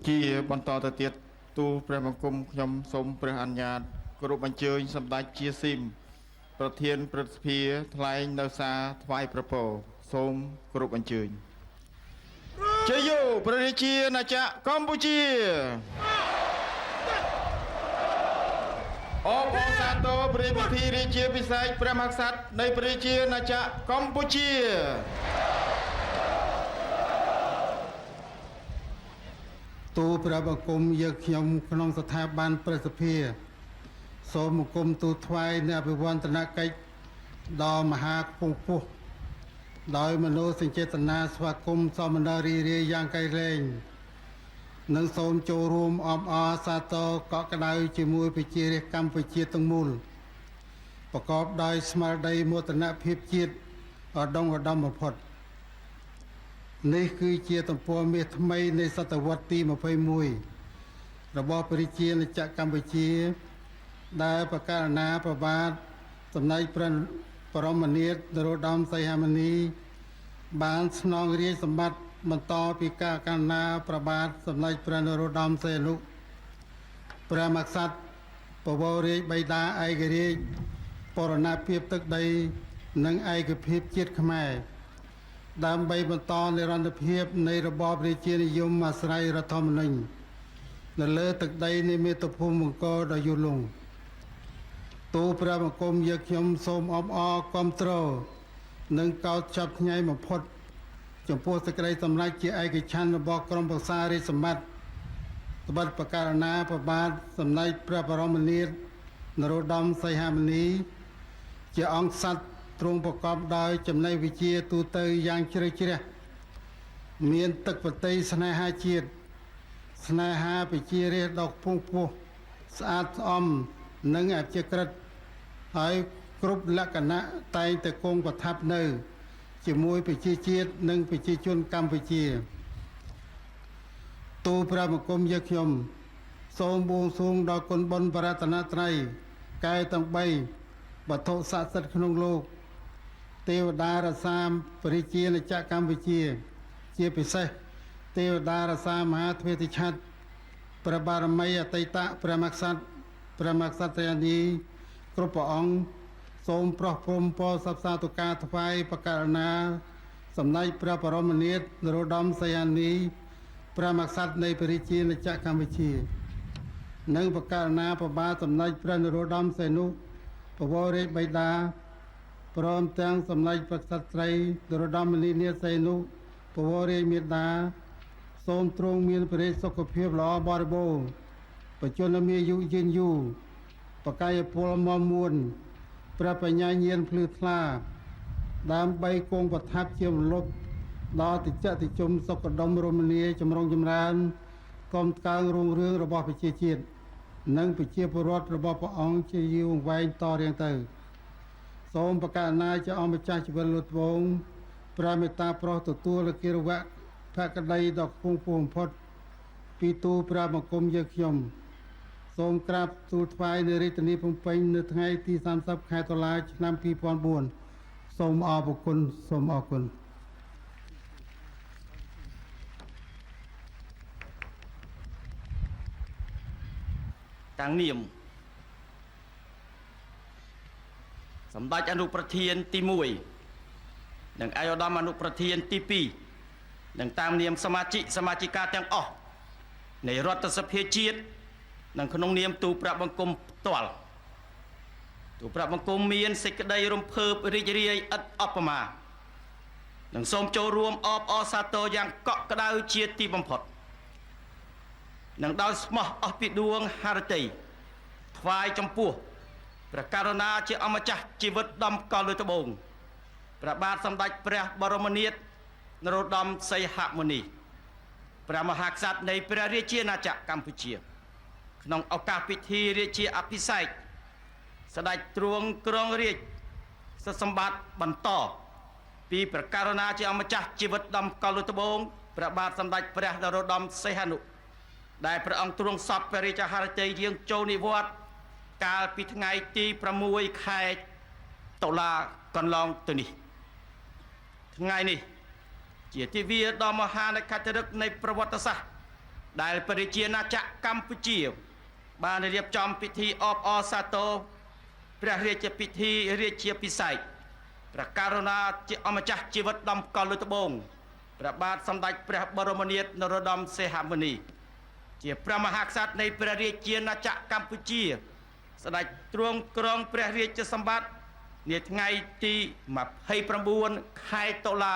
ជាបន្តទៅទៀតទូលព្រះបង្គំខ្ញុំសូមព្រះអនុញ្ញាតគោរពអញ្ជើញសម្ដេចជាស៊ីមប្រធានព្រឹទ្ធសភាថ្លែងនៅសារថ្វាយប្រពរសូមគោរពអញ្ជើញជ័យយោព្រះរាជាណាចក្រកម្ពុជាអបអរសាទរព្រះពិធីរាជាភិសេកព្រះមហាក្សត្រនៃព្រះរាជាណាចក្រកម្ពុជាទូព្រះបង្គំយើងខ្ញុំក្នុងស្ថាប័នព្រឹទ្ធសភាសូមបង្គំទូលថ្វាយនៅអភិវឌ្ឍនកិច្ចដ៏មហាខ្ពង់ខ្ពស់ដោយមនោសញ្ចេតនាស្វាគមន៍សមណរីរាយយ៉ាងកៃលែងនិងសូមចូលរួមអបអរសាទរកក់ក្ដៅជាមួយប្រជារាស្ត្រកម្ពុជាទាំងមូលប្រកបដោយស្មារតីមោទនភាពជាតិឧត្តមបំផុតនេះគឺជាទំព័រមាសថ្មីនៃសតវត្សទី21របស់ព្រះរាជាណាចក្រកម្ពុជាដែលប្រកាសណាប្របាទសម្ដេចព្រះបរមនាថនរោត្តមសីហមុនីបានស្នងរាជសម្បត្តិបន្តពីការកណ្ណាប្របាទសម្ដេចព្រះនរោត្តមសីហនុព្រះមហាក្សត្របវររាជបិតាឯករាជ្យបរណភាពទឹកដីនិងឯកភាពជាតិខ្មែរដើម្បីបន្តនិរន្តរភាពនៃរបបរាជានិយមអាស្រ័យរដ្ឋធម្មនុញ្ញនៅលើទឹកដីនៃមាតុភូមិអង្គរដ៏យូរលង់ទូលព្រះបង្គំយើងខ្ញុំសូមអបអរគាំទ្រនិងកោតចាប់ញ៉ៃបំផុតចំពោះសេចក្តីសម្រេចជាឯកច្ឆន្ទរបស់ក្រុមប្រឹក្សារាជសម្បត្តិត្បិតប្រកាសណាប្របាទសម្ដេចព្រះបរមនាថនរោត្តមសីហមុនីជាអង្គសត្វទ្រង់ប្រកបដោយចំណេះវិជ្ជាទូទៅយ៉ាងជ្រៅជ្រះមានទឹកប្រតិស្នេហាជាតិស្នេហាប្រជារាស្ត្រដ៏ខ្ពង់ខ្ពស់ស្អាតស្អំនិងអព្យាក្រឹតហើយគ្រប់លក្ខណៈតែងតែគង់ប្រថាប់នៅជាមួយប្រជាជាតិនិងប្រជាជនកម្ពុជាទូលព្រះបង្គំយើងខ្ញុំសូមបួងសួងដល់គុណបុណ្យបរតនត្រ័យកែទាំង3វត្ថុស័ក្តិសិទ្ធិក្នុងលោកទេវតារសាព្រះរាជាណាចក្រកម្ពុជា ជាពិសេសទេវតារសាមហាទ្វេតិឆ័ត្រព្រះបារមីអតីតព្រះមក្សត្រយានីគ្រប់ព្រះអង្គសូមប្រោះព្រំពរសព្វសាធុការថ្វាយបកករណាសម្ដេចព្រះបរមនាថនរោត្តមសីហនុព្រះមក្សត្រនៃព្រះរាជាណាចក្រកម្ពុជានិងបកករណាព្រះបាទសម្ដេចព្រះនរោត្តមសីហនុបវររាជបិតាព្រមទាំងសម្ដេចព្រះក្សត្រីនរោត្តមនាថសីហនុបវររាជមេតាសូមទ្រង់មានព្រះរាជសុខភាពល្អបរិបូរណ៍បច្ចុប្បន្នមានអាយុយឺនយូរបកាយពលមាំមួនព្រះបញ្ញាញាណភ្លឺថ្លាដើម្បីគង់ប្រថាប់ជាមលប់ដល់តិចតិជុំសុខដុមរមនាចម្រុងចម្រើនកុំកើងរុងរឿងរបស់ប្រជាជាតិនិងប្រជាពលរដ្ឋរបស់ព្រះអង្គជាយូរអង្វែងតរៀងទៅសូមប្រកាសណាជាអង្គម្ចាស់ជីវិតលោកត្បូងព្រះមេត្តាប្រោសទទួលគិរវៈភក្តីដ៏ខ្ពង់ខ្ពស់បំផុតពីទូលព្រះបង្គំយើងខ្ញុំសូមក្រាបទូលថ្វាយនៅរាជធានីភ្នំពេញនៅថ្ងៃទី30ខែតុលាឆ្នាំ2004សូមអរគុណសូមអរគុណតាំងនាមសម្ដេចអនុប្រធានទី1និងឯកឧត្តមអនុប្រធានទី2និងតាមនាមសមាជិកាទាំងអស់នៃរដ្ឋសភាជាតិនិងក្នុងនាមទូព្រះបង្គំផ្ទាល់ទូព្រះបង្គំមានសេចក្តីរំភើបរីករាយឥតអបមានិងសូមចូលរួមអបអរសាទរយ៉ាងកក់ក្ដៅជាទីបំផុតនិងដោយស្មោះអស់ពីដួងហឫទ័យថ្វាយចំពោះព្រះករុណាជាអម្ចាស់ជីវិតដំកល់លើត្បូងព្រះបាទសម្ដេចព្រះបរមនាថនរោត្តមសីហមុនីព្រះមហាក្សត្រនៃព្រះរាជាណាចក្រកម្ពុជាក្នុងឱកាសពិធីរាជាអភិសេកស្ដេចទ្រង់គ្រងរាជ្យសិទ្ធិសម្បត្តិបន្តពីព្រះករុណាជាអម្ចាស់ជីវិតដំកល់លើត្បូងព្រះបាទសម្ដេចព្រះនរោត្តមសីហនុដែលព្រះអង្គទ្រង់សពព្រះរាជហឫទ័យយាងចូលនិវត្តន៍កាលពីថ្ងៃទី6ខែតុលាកន្លងទៅនេះថ្ងៃនេះជាទិវាដ៏មហានក្ខត្តរឹកនៃប្រវត្តិសាស្ត្រដែលព្រះរាជាណាចក្រកម្ពុជាបានរៀបចំពិធីអបអរសាទរព្រះរាជពិធីរាជាភិសេកព្រះករុណាជាអម្ចាស់ជីវិតដំកល់លើត្បូងព្រះបាទសម្ដេចព្រះបរមនាថនរោត្តមសីហមុនីជាព្រះមហាក្សត្រនៃព្រះរាជាណាចក្រកម្ពុជាស្ដេចទ្រង់គ្រងព្រះរាជសម្បត្តិនាថ្ងៃទី29ខែតុលា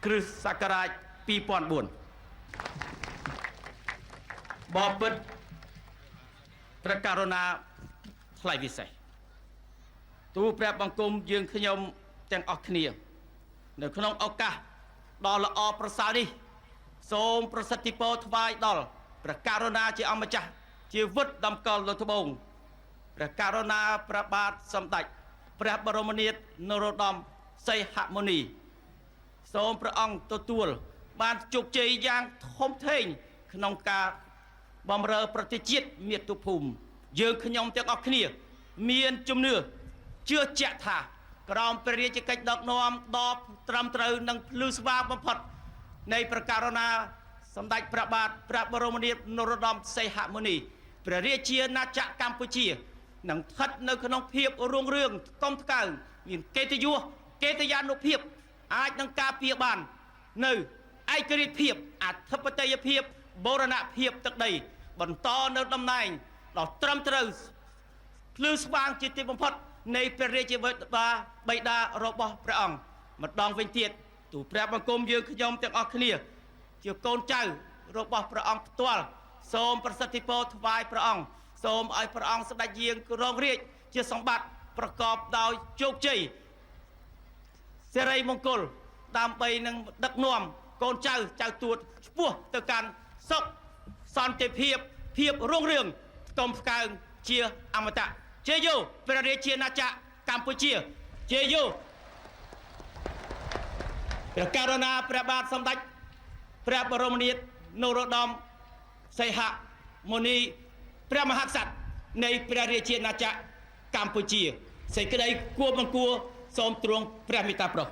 គ្រិស្តសករាជ2004បបិទ្ធព្រះករុណាថ្លៃវិសេសទូលព្រះបង្គំយើងខ្ញុំទាំងអស់គ្នានៅក្នុងឱកាសដ៏ល្អប្រសើរនេះសូមប្រសិទ្ធពរថ្វាយដល់ព្រះករុណាជាអម្ចាស់ជីវិតដំកល់លើត្បូងព្រះករុណាព្រះបាទសម្ដេចព្រះបរមនាថនរោត្តមសីហមុនីសូមព្រះអង្គទទួលបានជោគជ័យយ៉ាងធំធេងក្នុងការបម្រើប្រទេសជាតិមាតុភូមិយើងខ្ញុំទាំងអស់គ្នាមានជំនឿជឿជាក់ថាក្រោមព្រះរាជកិច្ចដឹកនាំដ៏ត្រឹមត្រូវនិងភ្លឺស្វាងបំផុតនៃព្រះករុណាសម្ដេចព្រះបាទព្រះបរមនាថនរោត្តមសីហមុនីព្រះរាជាណាចក្រកម្ពុជានឹងស្ថិតនៅក្នុងភាពរុងរឿងកុំថ្កើងមានកិត្តិយសកិត្តិយានុភាពអាចនឹងការពារបាននៅឯករាជ្យភាពអធិបតេយ្យភាពបូរណភាពទឹកដីបន្តនៅតំណែងដ៏ត្រឹមត្រូវភ្លឺស្វាងជាទីបំផុតនៃព្រះរាជាបិតារបស់ព្រះអង្គម្ដងវិញទៀតទូលព្រះបង្គំយើងខ្ញុំទាំងអស់គ្នាជាកូនចៅរបស់ព្រះអង្គផ្ទាល់សូមប្រសិទ្ធពរថ្វាយព្រះអង្គសូមឲ្យព្រះអង្គស្ដេចយាងគ្រងរាជ្យជាសម្បត្តិប្រកបដោយជោគជ័យសិរីមង្គលដើម្បីនឹងដឹកនាំកូនចៅទួតឆ្ពោះទៅកាន់សុខសន្តិភាពភាពរុងរឿងស្ទំស្កើងជាអមតៈជ័យយោព្រះរាជាណាចក្រកម្ពុជាជ័យយោព្រះករុណាព្រះបាទសម្ដេចព្រះបរមនាថនរោត្តមសីហមុនីព្រះមហាក្សត្រនៃព្រះរាជាណាចក្រកម្ពុជាសេចក្តីគួរបង្គួរសូមទ្រង់ព្រះមេត្តាប្រោស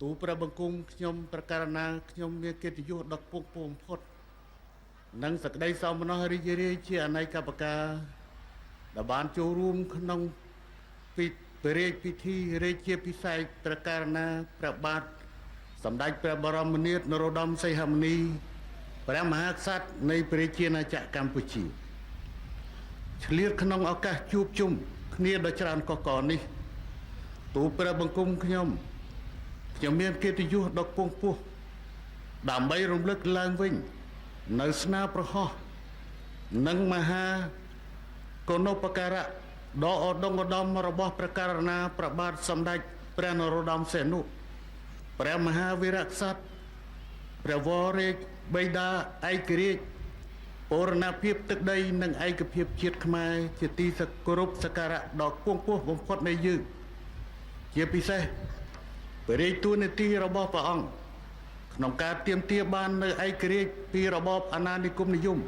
ទូព្រះបង្គំខ្ញុំប្រកាសណាខ្ញុំមានកិត្តិយសដ៏ខ្ពង់ខ្ពស់បំផុតនិងសក្តីសោមនស្សរីករាយជាអនេកបការដែលបានចូលរួមក្នុងព្រះរាជពិធីរាជាភិសេកប្រកាសណាព្រះបាទសម្ដេចព្រះបរមនាថនរោត្តមសីហមុនីព្រះមហាក្សត្រនៃព្រះជាណាចក្រកម្ពុជាឆ្លៀតក្នុងឱកាសជួបជុំគ្នាដ៏ច្រើនកកនេះទូព្រះបង្គំខ្ញុំមានកិត្តិយសដ៏ខ្ពង់ខ្ពស់ដើម្បីរំលឹកឡើងវិញនៅស្នាប្រហោះនិងមហាកុណូបការៈដ៏ឧត្តមឧត្តមរបស់ព្រះករុណាព្រះបាទសម្ដេចព្រះនរោត្តមសីហនុព្រះមហាវីរក្សត្រព្រះវររាជបិតាឯករាជ្យបូរណភាពទឹកដីនិងឯកភាពជាតិខ្មែរជាទីគោរពសក្ការៈដ៏ខ្ពង់ខ្ពស់បំផុតនៃយើងជាពិសេសព្រះរាជតួនាទីរបស់ព្រះអង្គក្នុងការទាមទារបាននៅឯករាជ្យពីរបបអាណានិគមនិយម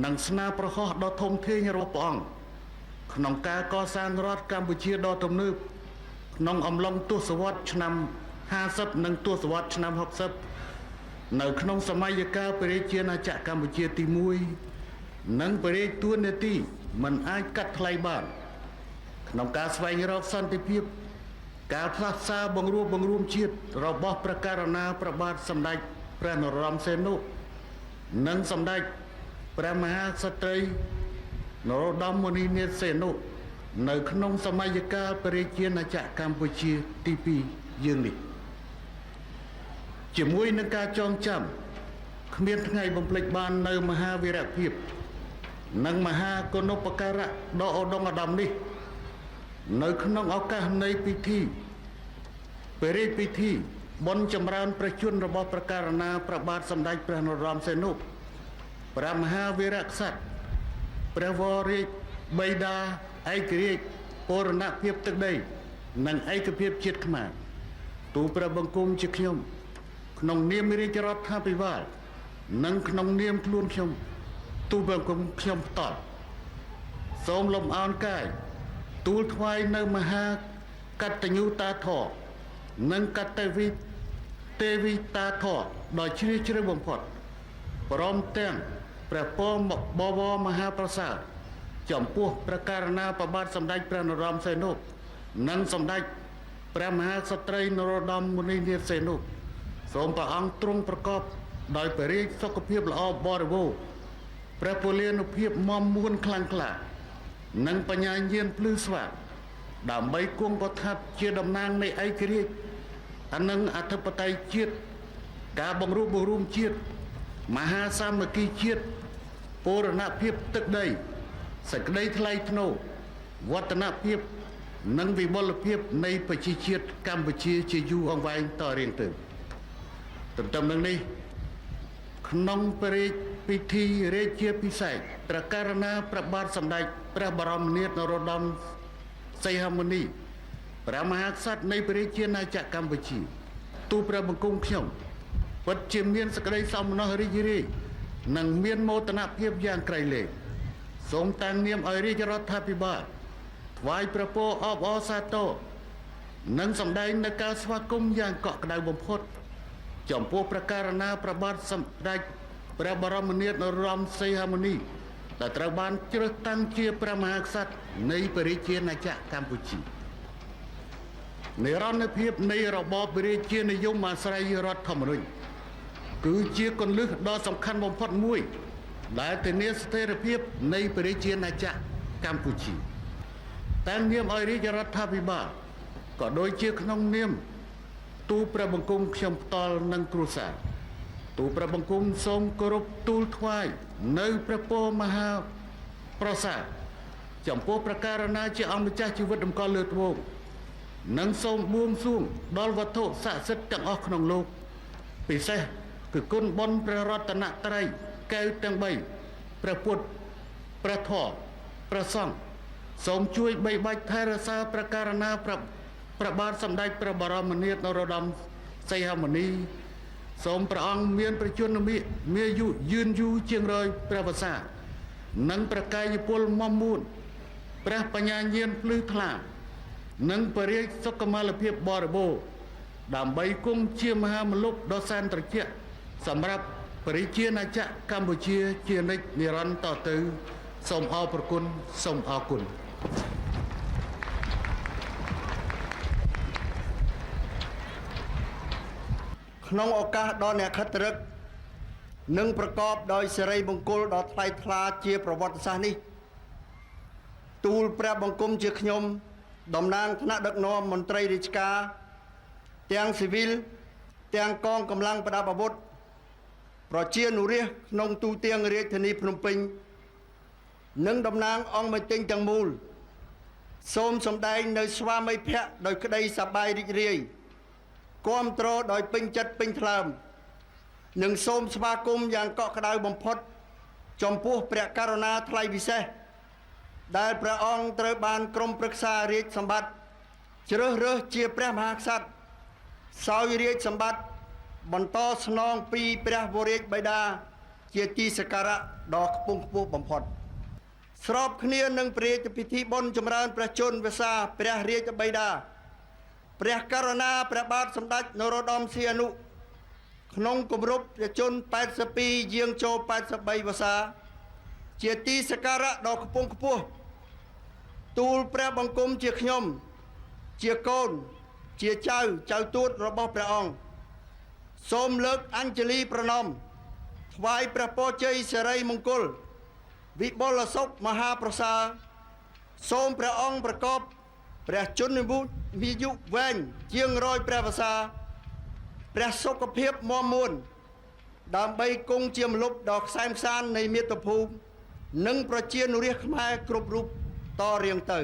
និងស្នាប្រហោះដ៏ធំធេងរបស់ព្រះអង្គក្នុងការកសាងរដ្ឋកម្ពុជាដ៏ទំនើបក្នុងអំឡុងទសវត្សរ៍ឆ្នាំ50និងទសវត្សរ៍ឆ្នាំ60នៅក្នុងសម័យកាលព្រះរាជាណាចក្រកម្ពុជាទី1និងព្រះរាជតួនាទីមិនអាចកាត់ថ្លៃបានក្នុងការស្វែងរកសន្តិភាពការផ្លាស់ផ្សារបង្រួមជាតិរបស់ព្រះករុណាព្រះបាទសម្ដេចព្រះនរោត្តមសីហនុនិងសម្ដេចព្រះមហាក្សត្រីនរោត្តមមុនីនាថសីហនុនៅក្នុងសម័យកាលព្រះរាជាណាចក្រកម្ពុជាទី2យើងនេះជាមួយនឹងការចងចាំគ្មានថ្ងៃបំភ្លេចបាននៅមហាវីរភាពនិងមហាគុណូបការៈដ៏ឧត្តមឧត្តមនេះនៅក្នុងឱកាសនៃពិធីព្រះរាជពិធីបុណ្យចម្រើនព្រះជន្មរបស់ព្រះករុណាព្រះបាទសម្ដេចព្រះនរោត្តមសីហនុព្រះមហាវីរក្សត្រព្រះវររាជបិតាឯករាជ្យបូរណភាពទឹកដីនិងឯកភាពជាតិខ្មែរទូព្រះបង្គំជាខ្ញុំក្នុងនាមរាជរដ្ឋាភិបាលនិងក្នុងនាមខ្លួនខ្ញុំទូព្រះបង្គំខ្ញុំផ្ទាល់សូមលំអរកាយទូលថ្វាយនៅមហាកតញ្ញូតាធម៌និងកតវិទេវិតាធម៌ដ៏ជ្រាលជ្រៅបំផុតព្រមទាំងព្រះពរបវរមហាប្រសើរចំពោះព្រះករុណាព្រះបាទសម្ដេចព្រះនរោត្តមសីហនុនិងសម្ដេចព្រះមហាក្សត្រីនរោត្តមមុនីនាថសីហនុសូមព្រះអង្គទ្រង់ប្រកបដោយព្រះរាជសុខភាពល្អបរិបូរណ៍ព្រះពលីនុភាពមមមួនខ្លាំងក្លានិងបញ្ញាញាណភ្លឺស្វាងដើម្បីគង់ប្រថាប់ជាតំណាងនៃឯករាជ្យនិងអធិបតេយ្យជាតិការបង្រួបបង្រួមជាតិមហាសាមគ្គីជាតិបូរណភាពទឹកដីសេចក្តីថ្លៃថ្នូរវឌ្ឍនភាពនិងវិបុលភាពនៃប្រជាជាតិកម្ពុជាជាយូរអង្វែងតរៀងទៅទន្ទឹមនឹងនេះក្នុងព្រះរាជពិធីរាជាភិសេកព្រះករុណាព្រះបាទសម្ដេចព្រះបរមនាថនរោត្តមសីហមុនីព្រះមហាក្សត្រនៃព្រះរាជាណាចក្រកម្ពុជាទូព្រះបង្គំខ្ញុំពិតជាមានសេចក្តីសោមនស្សរីករាយនិងមានមោទនភាពយ៉ាងក្រៃលែងសូមតាំងនាមឲ្យរាជរដ្ឋាភិបាលថ្វាយព្រះពរអបអរសាទរនិងសម្ដែងនូវការស្វាគមន៍យ៉ាងកក់ក្ដៅបំផុតចំពោះព្រះករុណាព្រះបាទសម្ដេចព្រះបរមនាថនរោត្តមសីហមុនីដែលត្រូវបានជ្រើសតាំងជាព្រះមហាក្សត្រនៃព្រះរាជាណាចក្រកម្ពុជានិរន្តរភាពនៃរបបរាជានិយមអាស្រ័យរដ្ឋធម្មនុញ្ញគឺជាគន្លឹះដ៏សំខាន់បំផុតមួយដែលធានាស្ថិរភាពនៃព្រះរាជាណាចក្រកម្ពុជាតាំងនាមឲ្យរាជរដ្ឋាភិបាលក៏ដូចជាក្នុងនាមទូព្រះបង្គំខ្ញុំផ្ទាល់និងគ្រួសារទូព្រះបង្គំសូមគោរពទូលថ្វាយនៅព្រះពរមហាប្រសាទចំពោះព្រះករុណាជាអង្គម្ចាស់ជីវិតតម្កល់លើត្បូងនិងសូមបួងសួងដល់វត្ថុស័ក្តិសិទ្ធិទាំងអស់ក្នុងលោកពិសេសគឺគុណបុណ្យព្រះរតនត្រ័យកែវទាំង3ព្រះពុទ្ធព្រះធម៌ព្រះសង្ឃសូមជួយបីបាច់ថែរក្សាព្រះករុណាព្រះបាទសម្ដេចព្រះបរមនាថនរោត្តមសីហមុនីសូមព្រះអង្គមានព្រះជន្មមានអាយុយឺនយូរជាង100ព្រះវស្សានិងព្រះកាយពលមមមួនព្រះបញ្ញាញាណភ្លឺថ្លានិងព្រះរាជសុខុមាលភាពបរិបូរណ៍ ដើម្បីគង់ជាមហាមលុបដ៏សែនត្រជាក់សម្រាប់ប្រជាណាចក្រកម្ពុជាជានិច្ចនិរន្តរ៍តទៅសូមអរព្រគុណសូមអរគុណ ក្នុងឱកាសដ៏អ្នកខិតរឹកនិងប្រកបដោយសិរីមង្គលដ៏ថ្លៃថ្លាជាប្រវត្តិសាស្ត្រនេះទូលព្រះបង្គំជាខ្ញុំតំណាងថ្នាក់ដឹកនាំមន្ត្រីរាជការទាំងស៊ីវិលទាំងកងកម្លាំងប្រដាប់អាវុធប្រជានុរាស្ត្រក្នុងទូទាំងរាជធានីភ្នំពេញនិងតំណាងអង្គមេតិញទាំងមូលសូមសម្ដែងនៅស្វាមីភក្តិដោយក្តីសប្បាយរីករាយគាំទ្រដោយពេញចិត្តពេញថ្លើមនិងសូមស្វាគមន៍យ៉ាងកក់ក្ដៅបំផុតចំពោះព្រះករុណាថ្លៃពិសេសដែលព្រះអង្គត្រូវបានក្រុមប្រឹក្សារាជសម្បត្តិជ្រើសរើសជាព្រះមហាក្សត្រសោយរាជសម្បត្តិបន្តស្នងពីព្រះវររាជបិតាជាទីសក្ការៈដ៏ខ្ពង់ខ្ពស់បំផុតស្របគ្នានឹងព្រះរាជពិធីបុណ្យចម្រើនព្រះជន្មវស្សាព្រះរាជបិតាព្រះករុណាព្រះបាទសម្ដេចនរោត្តមសីហនុក្នុងគម្រប់ព្រះជន្ម82យាងចូល83វស្សាជាទីសក្ការៈដ៏ខ្ពង់ខ្ពស់ទូលព្រះបង្គំជាខ្ញុំជាកូនជាចៅទួតរបស់ព្រះអង្គសូមលើកអញ្ជលីប្រណម្យថ្វាយព្រះពរជ័យសិរីមង្គលវិបុលសុខមហាប្រសើរសូមព្រះអង្គប្រកបព្រះជន្មាយុវែងជាង100ព្រះវស្សាព្រះសុខភាពមាំមួនដើម្បីគង់ជាម្លប់ដ៏ខ្សែមខ្សាននៃមាតុភូមិនិងប្រជានុរាស្ត្រខ្មែរគ្រប់រូបតរៀងទៅ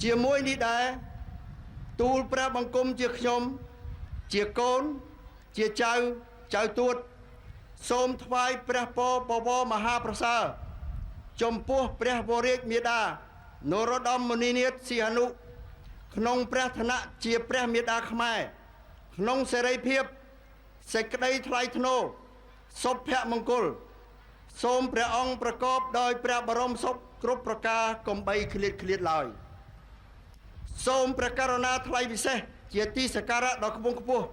ជាមួយនេះដែរទូលព្រះបង្គំជាខ្ញុំជាកូនជាចៅទួតសូមថ្វាយព្រះពរបវរមហាប្រសើរចំពោះព្រះវររាជមាតានរោត្តមមុនិនាថសីហនុក្នុងព្រះឋានៈជាព្រះមាតាខ្មែរក្នុងសេរីភាពសេចក្តីថ្លៃថ្នូរសុភមង្គលសូមព្រះអង្គប្រកបដោយព្រះបរមសុខគ្រប់ប្រការកុំបីឃ្លាតឡើយសូមព្រះករុណាថ្លៃពិសេសជាទីសក្ការៈដ៏ខ្ពង់ខ្ពស់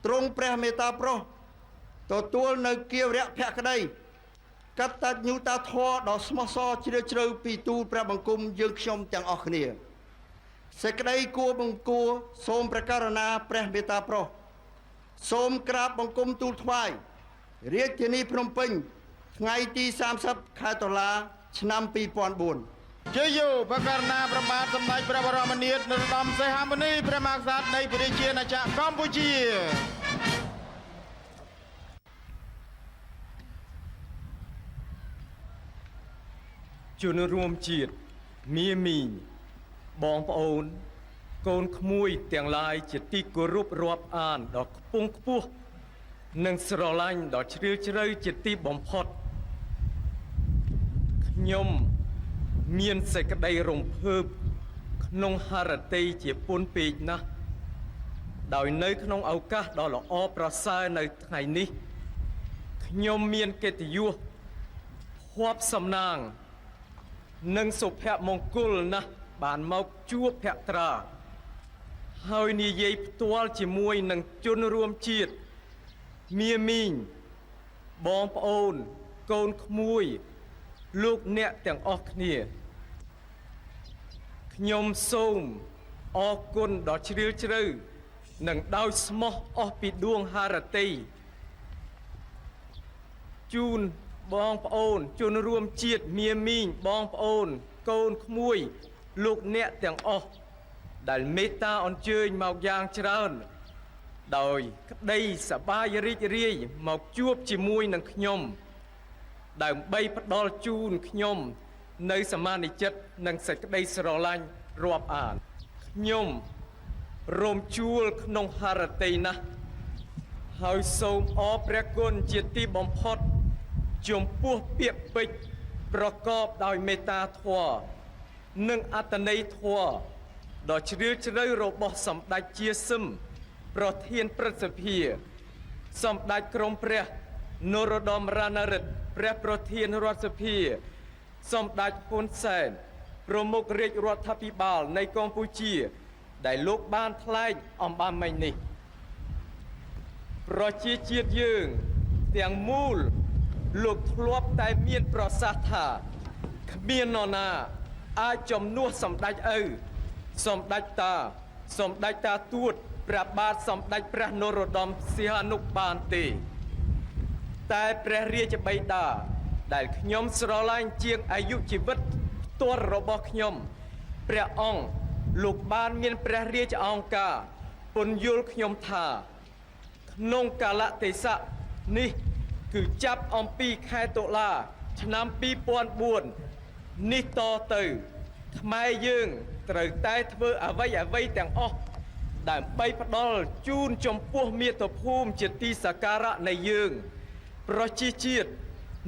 ទ្រង់ព្រះមេត្តាប្រោសទទួលនៅគាវរៈភក្តីកតញ្ញូតាធម៌ដ៏ស្មោះសរជ្រាលជ្រៅពីទូលព្រះបង្គំយើងខ្ញុំទាំងអស់គ្នាសេចក្តីគួរបង្គួរសូមព្រះករុណាព្រះមេត្តាប្រោសសូមក្រាបបង្គំទូលថ្វាយរាជធានីភ្នំពេញថ្ងៃទី30ខែតុលាឆ្នាំ2004 ជ័យយោព្រះករុណាព្រះបាទសម្ដេចព្រះបរមនាថនរោត្តមសីហមុនីព្រះមហាក្សត្រនៃប្រជាណាចក្រកម្ពុជាជនរួមជាតិមាមីងបងប្អូន កូនក្មួយទាំងឡាយជាទីគោរពរាប់អានដ៏ខ្ពង់ខ្ពស់និងស្រឡាញ់ដ៏ជ្រាលជ្រៅជាទីបំផុតខ្ញុំមានសេចក្តីរំភើបក្នុងហារតីជាពុនពេកណាស់ដោយនៅក្នុងឱកាសដ៏ល្អប្រសើរនៅថ្ងៃនេះខ្ញុំមានកិត្តិយសភ័ព្វសំណាងនិងសុភមង្គលណាស់បានមកជួបភក្ត្រាហើយនិយាយផ្ទាល់ជាមួយនឹងជនរួមជាតិមាមីងបងប្អូនកូនក្មួយលោកអ្នកទាំងអស់គ្នាខ្ញុំសូមអរគុណដ៏ជ្រាលជ្រៅនិងដោយស្មោះអស់ពីដួងហារតីជូនបងប្អូនជនរួមជាតិមាមីងបងប្អូនកូនក្មួយលោកអ្នកទាំងអស់ដែលមេត្តាអញ្ជើញមកយ៉ាងច្រើនដោយក្តីសប្បាយរីករាយមកជួបជាមួយនឹងខ្ញុំដើម្បីផ្ដល់ជូនខ្ញុំនៅសមានចិត្តនិងសេចក្តីស្រឡាញ់រាប់អានខ្ញុំរំជួលក្នុងហារតីណាស់ហើយសូមអរព្រះគុណជាទីបំផុតចំពោះពាក្យពេចន៍ប្រកបដោយមេត្តាធម៌និងអត្តន័យធម៌ដ៏ជ្រាលជ្រៅរបស់សម្ដេចជាសឹមប្រធានព្រឹទ្ធសភាសម្ដេចក្រមព្រះនរោត្តមរណរដ្ឋព្រះប្រធានរដ្ឋសភាសម្ដេចហ៊ុនសែនប្រមុខរាជរដ្ឋាភិបាលនៃកម្ពុជា ដែលលោកបានថ្លែងអំបានមិញនេះប្រជាជាតិយើងទាំងមូលលោកធ្លាប់តែមានប្រសាសន៍ថាគ្មាននរណាអាចជំនួសសម្ដេចឪសម្ដេចតាទួតព្រះបាទសម្ដេចព្រះនរោត្តមសីហនុបានទេតែព្រះរាជបិតាដែលខ្ញុំស្រឡាញ់ជាងអាយុជីវិតផ្ទាល់របស់ខ្ញុំព្រះអង្គលោកបានមានព្រះរាជអង្ការពន្យល់ខ្ញុំថាក្នុងកាលៈទេសៈនេះគឺចាប់អំពីខែតុលាឆ្នាំ2004នេះតទៅខ្មែរយើងត្រូវតែធ្វើអ្វីទាំងអស់ដើម្បីផ្ដល់ជូនចំពោះមាតុភូមិជាទីសក្ការៈនៃយើងប្រជាជាតិ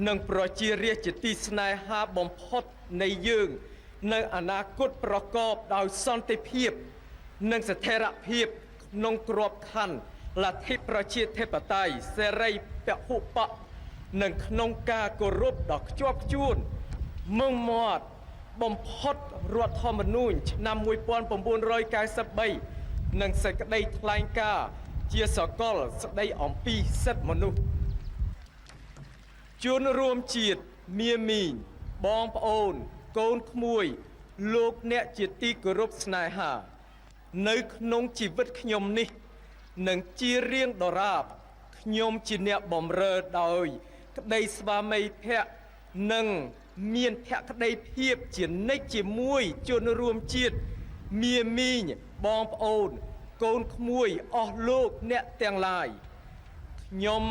និងប្រជារាស្ត្រជាទីស្នេហាបំផុតនៃយើងនៅអនាគតប្រកបដោយសន្តិភាពនិងស្ថិរភាពក្នុងក្របខ័ណ្ឌលទ្ធិប្រជាធិបតេយ្យសេរីពហុបកនិងក្នុងការគោរពដ៏ខ្ជាប់ខ្ជួនម៉ឺងមាត់បំផុតរដ្ឋធម្មនុញ្ញឆ្នាំ1993និងសេចក្តីថ្លែងការណ៍ជាសកលស្តីអំពីសិទ្ធិមនុស្សជនរួមជាតិមាមីងបងប្អូនកូនក្មួយលោកអ្នកជាទីគោរពស្នេហានៅក្នុងជីវិតខ្ញុំនេះនឹងជារៀងដរាបខ្ញុំជាអ្នកបម្រើដោយក្តីស្វាមីភក្តិនិងមានភក្តីភាពជានិច្ចជាមួយជនរួមជាតិមាមីងបងប្អូនកូនក្មួយអស់លោកអ្នកទាំងឡាយខ្ញុំ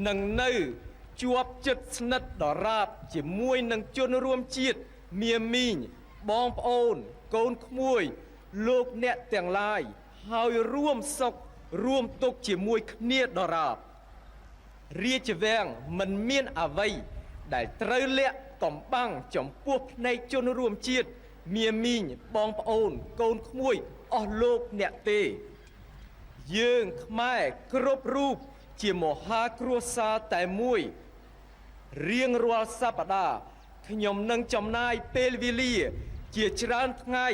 នឹងនៅជាប់ជិតស្និទ្ធដរាបជាមួយនឹងជនរួមជាតិមាមីងបងប្អូនកូនក្មួយលោកអ្នកទាំងឡាយហើយរួមសុខរួមទុក្ខជាមួយគ្នាដរាបរាជវាំងមិនមានអ្វីដែលត្រូវលាក់កំបាំងចំពោះភ្នែកជនរួមជាតិមាមីងបងប្អូនកូនក្មួយអស់លោកអ្នកទេយើងខ្មែរគ្រប់រូបជាមហាគ្រួសារតែមួយរៀងរាល់សប្តាហ៍ខ្ញុំនឹងចំណាយពេលវេលាជាច្រើនថ្ងៃ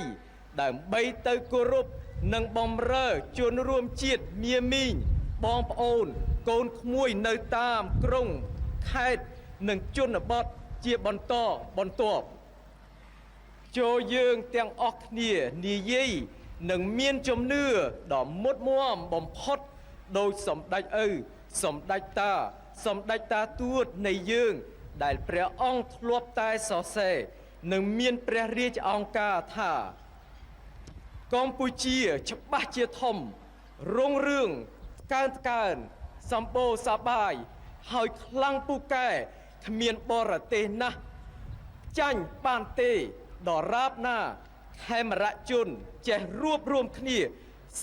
ដើម្បីទៅគោរពនិងបម្រើជនរួមជាតិមាមីងបងប្អូនកូនក្មួយនៅតាមក្រុងខេត្តនិងជនបទជាបន្តបន្ទាប់ចូលយើងទាំងអស់គ្នានិយាយនិងមានជំនឿដ៏មុតមាំបំផុតដោយសម្ដេចឪសម្ដេចតាទួតនៃយើងដែលព្រះអង្គធ្លាប់តែសរសេរនិងមានព្រះរាជអង្ការថាកម្ពុជាច្បាស់ជាធំរុងរឿងកើនសម្បូរសប្បាយហើយខ្លាំងពូកែគ្មានបរទេសណាស់ចាញ់បានទេដរាបណាខេមរជនចេះរួបរวมគ្នា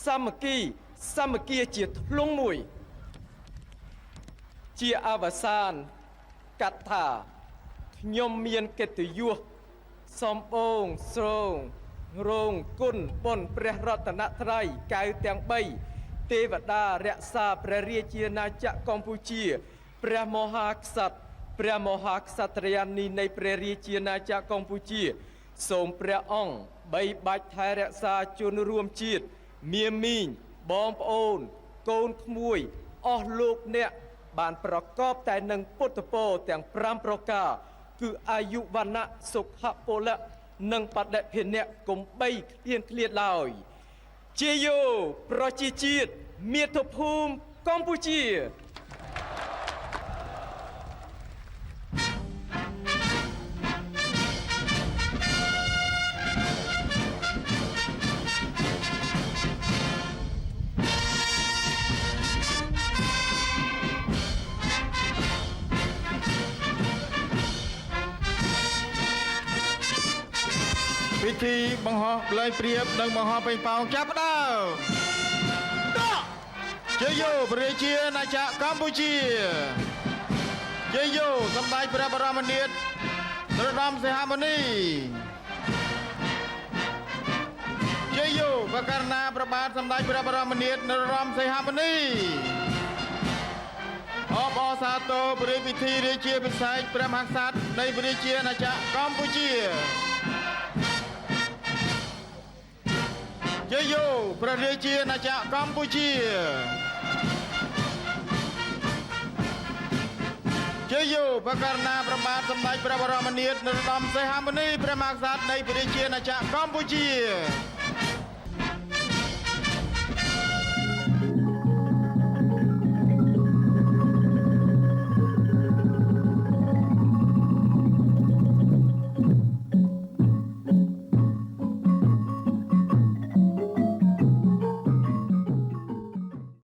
សាមគ្គីជាធ្លុងមួយជាអវសានកាត់ថាខ្ញុំមានកិត្តិយសសំបងស្រងរងគុណបុណ្យព្រះរតនត្រ័យកៅទាំង3ទេវតារក្សាព្រះរាជាណាចក្រកម្ពុជាព្រះមហាក្សត្រានីនៃព្រះរាជាណាចក្រកម្ពុជាសូមព្រះអង្គបីបាច់ថែរក្សាជនរួមជាតិមាមីងបងប្អូនកូនក្មួយអស់លោកអ្នកបានប្រកបតែនឹងពុទ្ធពរទាំង5ប្រការគឺអាយុវណ្ណៈសុខៈពលៈនិងបដិភិនៈកុំបីឃ្លានឃ្លាតឡើយជាយោប្រជាជាតិមាតុភូមិកម្ពុជា ពិធីបង្ហោះលេងព្រាបនិងបង្ហោះពេញប៉ោងចាប់ផ្ដើមជ័យយោព្រះជាណាចក្រកម្ពុជាជ័យយោសម្ដេចព្រះបរមនាថនរោត្តមសីហមុនីជ័យយោបករណាព្រះបាទសម្ដេចព្រះបរមនាថនរោត្តមសីហមុនីអបអរសាទរព្រះពិធីរាជាភិសេកព្រះមហាក្សត្រនៃព្រះជាណាចក្រកម្ពុជា ជ័យយោព្រះរាជាណាចក្រកម្ពុជាជ័យយោបករណាប្រមាថសម្ដេចព្រះបរមនាថនរោត្តមសីហមុនីព្រះមហាក្សត្រនៃព្រះរាជាណាចក្រកម្ពុជា